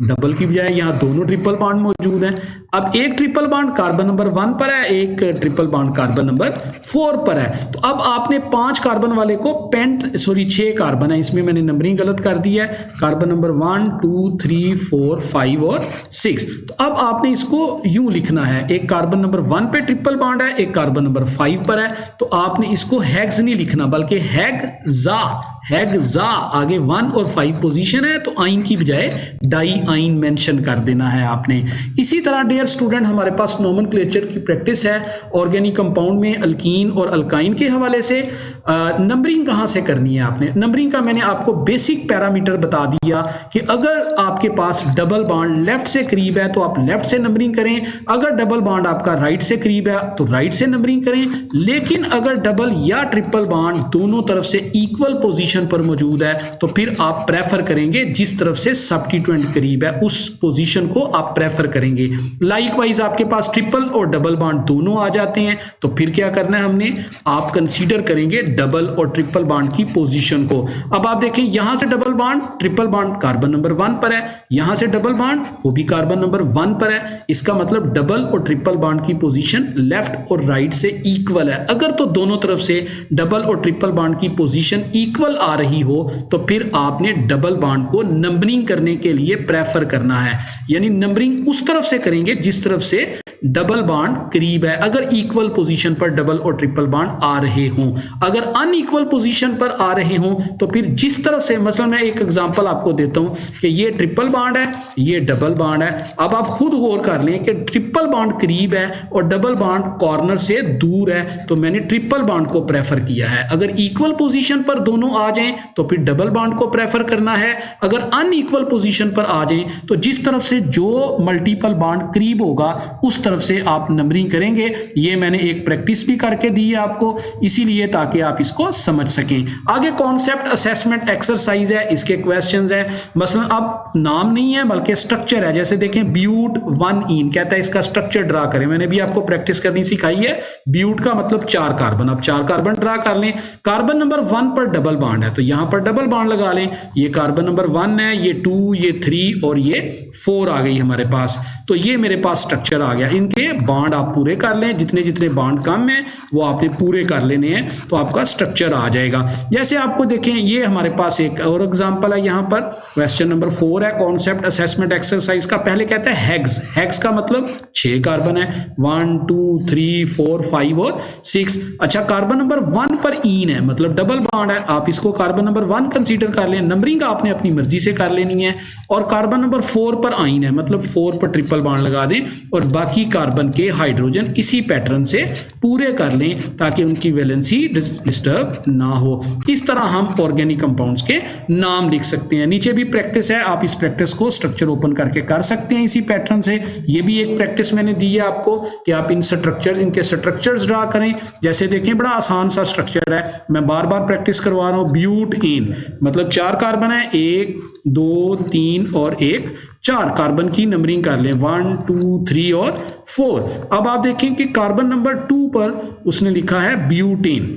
डबल की बजाय यहां दोनों ट्रिपल बॉन्ड मौजूद हैं। अब एक ट्रिपल बॉन्ड कार्बन नंबर 1 पर है, एक ट्रिपल बॉन्ड कार्बन नंबर 4 पर है, तो अब आपने 5 कार्बन वाले को पेंट, 6 कार्बन है, इसमें मैंने नंबरिंग गलत कर दी है, कार्बन नंबर 1, 2, 3, 4, 5 और 6। तो अब आपने इसको यूं लिखना है, एक कार्बन नंबर 1 पे ट्रिपल बॉन्ड है, एक कार्बन नंबर 5 पर है, तो आपने इसको हेक्स नहीं लिखना बल्कि हेक्सा, हेक्सा आगे 1 और 5 पोजीशन है तो आइन की बजाय डाई आइन मेंशन कर देना है आपने। इसी तरह डियर स्टूडेंट हमारे पास नोमेनक्लेचर की प्रैक्टिस है ऑर्गेनिक कंपाउंड में अल्कीन और अल्काइन के हवाले से। नंबरिंग कहाँ से करनी है आपने? नंबरिंग का मैंने आपको बेसिक पैरामीटर बता दिया कि अगर आपके पास डबल बॉन्ड लेफ्ट से करीब है तो आप लेफ्ट से नंबरिंग करें, अगर डबल बॉन्ड आपका राइट से करीब है तो राइट से नंबरिंग करें। लेकिन अगर डबल या ट्रिपल बॉन्ड दोनों तरफ से इक्वल पोजीशन पर मौजूद है तो फिर आप प्रेफर करेंगे जिस तरफ से सब्स्टिट्यूएंट करीब है उस पोजीशन को आप प्रेफर करेंगे। लाइकवाइज आपके पास ट्रिपल और डबल बॉन्ड दोनों आ जाते हैं तो फिर क्या करना है हमने? आप कंसीडर करेंगे डबल और ट्रिपल बॉन्ड की पोजीशन को। अब आप देखें यहां से double bond triple bond carbon number 1 पर है, यहां से डबल बॉन्ड वो भी कार्बन नंबर 1 पर है। इसका मतलब डबल और ट्रिपल बॉन्ड की पोजीशन लेफ्ट और राइट से इक्वल है। अगर तो दोनों तरफ से डबल और ट्रिपल बॉन्ड की पोजीशन इक्वल आ रही हो तो फिर आपने डबल बॉन्ड को नंबरिंग करने के लिए प्रेफर करना है, यानी नंबरिंग उस तरफ से करेंगे जिस तरफ से डबल बॉन्ड करीब है। अगर इक्वल पोजीशन पर डबल और ट्रिपल बॉन्ड आ रहे हों, अगर अनइक्वल पोजीशन पर आ रहे हों तो फिर जिस तरफ से, मतलब मैं एक एग्जांपल आपको देता हूं कि ये ट्रिपल बॉन्ड है, ये डबल बॉन्ड है। अब आप खुद गौर कर लें कि ट्रिपल बॉन्ड करीब है और डबल बॉन्ड कॉर्नर से दूर है तो मैंने ट्रिपल बॉन्ड को प्रेफर किया है। अगर इक्वल पोजीशन पर दोनों आ जाएं तो फिर डबल बॉन्ड को प्रेफर करना है। अगर अनइक्वल पोजीशन पर आ जाएं तो जिस तरफ से जो मल्टीपल बॉन्ड करीब होगा उस तरफ से आप नंबरिंग करेंगे। ये मैंने एक प्रैक्टिस भी करके दी है आपको, इसीलिए ताकि आप इसको समझ सकें। आगे कॉन्सेप्ट असेसमेंट एक्सरसाइज है, इसके क्वेश्चंस हैं। मसलन अब नाम नहीं है बल्कि स्ट्रक्चर है। जैसे देखें ब्यूट 1 इन कहता है इसका स्ट्रक्चर ड्रा करें। मैंने भी आपको प्रैक्टिस करनी सिखाई है। ब्यूट का मतलब 4 कार्बन, अब 4 कार्बन ड्रा कर लें। कार्बन नंबर 1 पर डबल बॉन्ड है तो यहां पर डबल बॉन्ड लगा लें। ये कार्बन नंबर 1 है, ये 2, ये 3 और ये 4 आ गई हमारे पास। तो ये मेरे पास स्ट्रक्चर आ गया। इनके बॉन्ड आप पूरे कर लें, जितने जितने बॉन्ड कम है वो आपने पूरे कर लेने हैं तो आपका स्ट्रक्चर आ जाएगा। जैसे आपको देखें ये हमारे पास एक और एग्जांपल है। यहाँ पर क्वेश्चन नंबर 4 है कॉन्सेप्ट असेसमेंट एक्सरसाइज का। पहले कहता है हेक्स, हेक्स का मतलब 6 कार्बन है, 1 2 3 4 5 और 6। अच्छा कार्बन नंबर 1 पर इन है मतलब डबल बॉन्ड है, आप इसको कार्बन नंबर 1 कंसीडर कर लें। नंबरिंग आपने अपनी मर्जी से कर लेनी है। और कार्बन नंबर 4 पर आइन है मतलब 4 पर ट्रिपल बॉन्ड लगा दें और बाकी कार्बन के हाइड्रोजन इसी पैटर्न से पूरे कर लें ताकि उनकी वैलेंसी डिस्टर्ब ना हो। इस तरह हम ऑर्गेनिक कंपाउंड्स के नाम लिख सकते हैं। नीचे भी प्रैक्टिस है, आप इस प्रैक्टिस को स्ट्रक्चर ओपन करके कर सकते हैं इसी पैटर्न से। ये भी एक प्रैक्टिस मैंने दी है आपको कि आप इनके स्ट्रक्चर्स ड्रा करें। जैसे देखें बड़ा आसान सा स्ट्रक्चर है, मैं बार बार प्रैक्टिस करवा रहा हूं। ब्यूट इन मतलब 4 कार्बन है, 1 2 3 और 1, 4 कार्बन की नंबरिंग कर लें 1 2 3 और 4। अब आप देखें कि कार्बन नंबर 2 पर उसने लिखा है ब्यूटेन।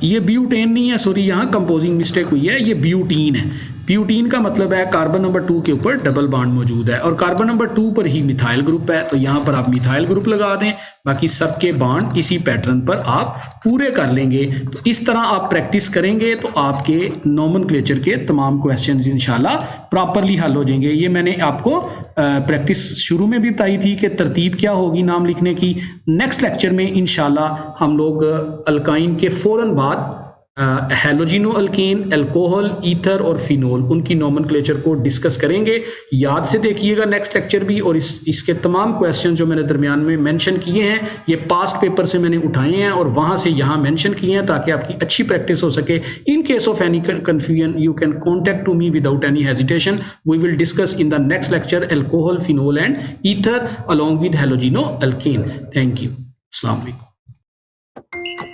ये ब्यूटेन नहीं है, सॉरी यहाँ कंपोजिंग मिस्टेक हुई है, ये ब्यूटीन है। ब्यूटीन का मतलब है कार्बन नंबर 2 के ऊपर डबल बॉन्ड मौजूद है और कार्बन नंबर 2 पर ही मिथाइल ग्रुप है तो यहां पर आप मिथाइल ग्रुप लगा दें। बाकी सबके बॉन्ड इसी पैटर्न पर आप पूरे कर लेंगे। तो इस तरह आप प्रैक्टिस करेंगे तो आपके नोमेनक्लेचर के तमाम क्वेश्चंस इंशाल्लाह प्रॉपरली हल हो जाएंगे। ये मैंने आपको प्रैक्टिस शुरू में भी बताई थी कि तरतीब क्या होगी नाम लिखने की। नेक्स्ट लेक्चर में इंशाल्लाह हम लोग अल्काइन के फौरन बाद हैलोजिनो अल्केन, अल्कोहल, ईथर और फिनोल उनकी नोमेनक्लेचर को डिस्कस करेंगे। याद से देखिएगा नेक्स्ट लेक्चर भी। और इसके तमाम क्वेश्चन जो मैंने दरमियान में मेंशन किए हैं ये पास्ट पेपर से मैंने उठाए हैं और वहां से यहाँ मेंशन किए हैं ताकि आपकी अच्छी प्रैक्टिस हो सके। In case of any confusion you can contact to me without any hesitation. We will discuss in the next lecture alcohol, phenol and ether along with halogeno alkane. Thank you. अस्सलाम वालेकुम।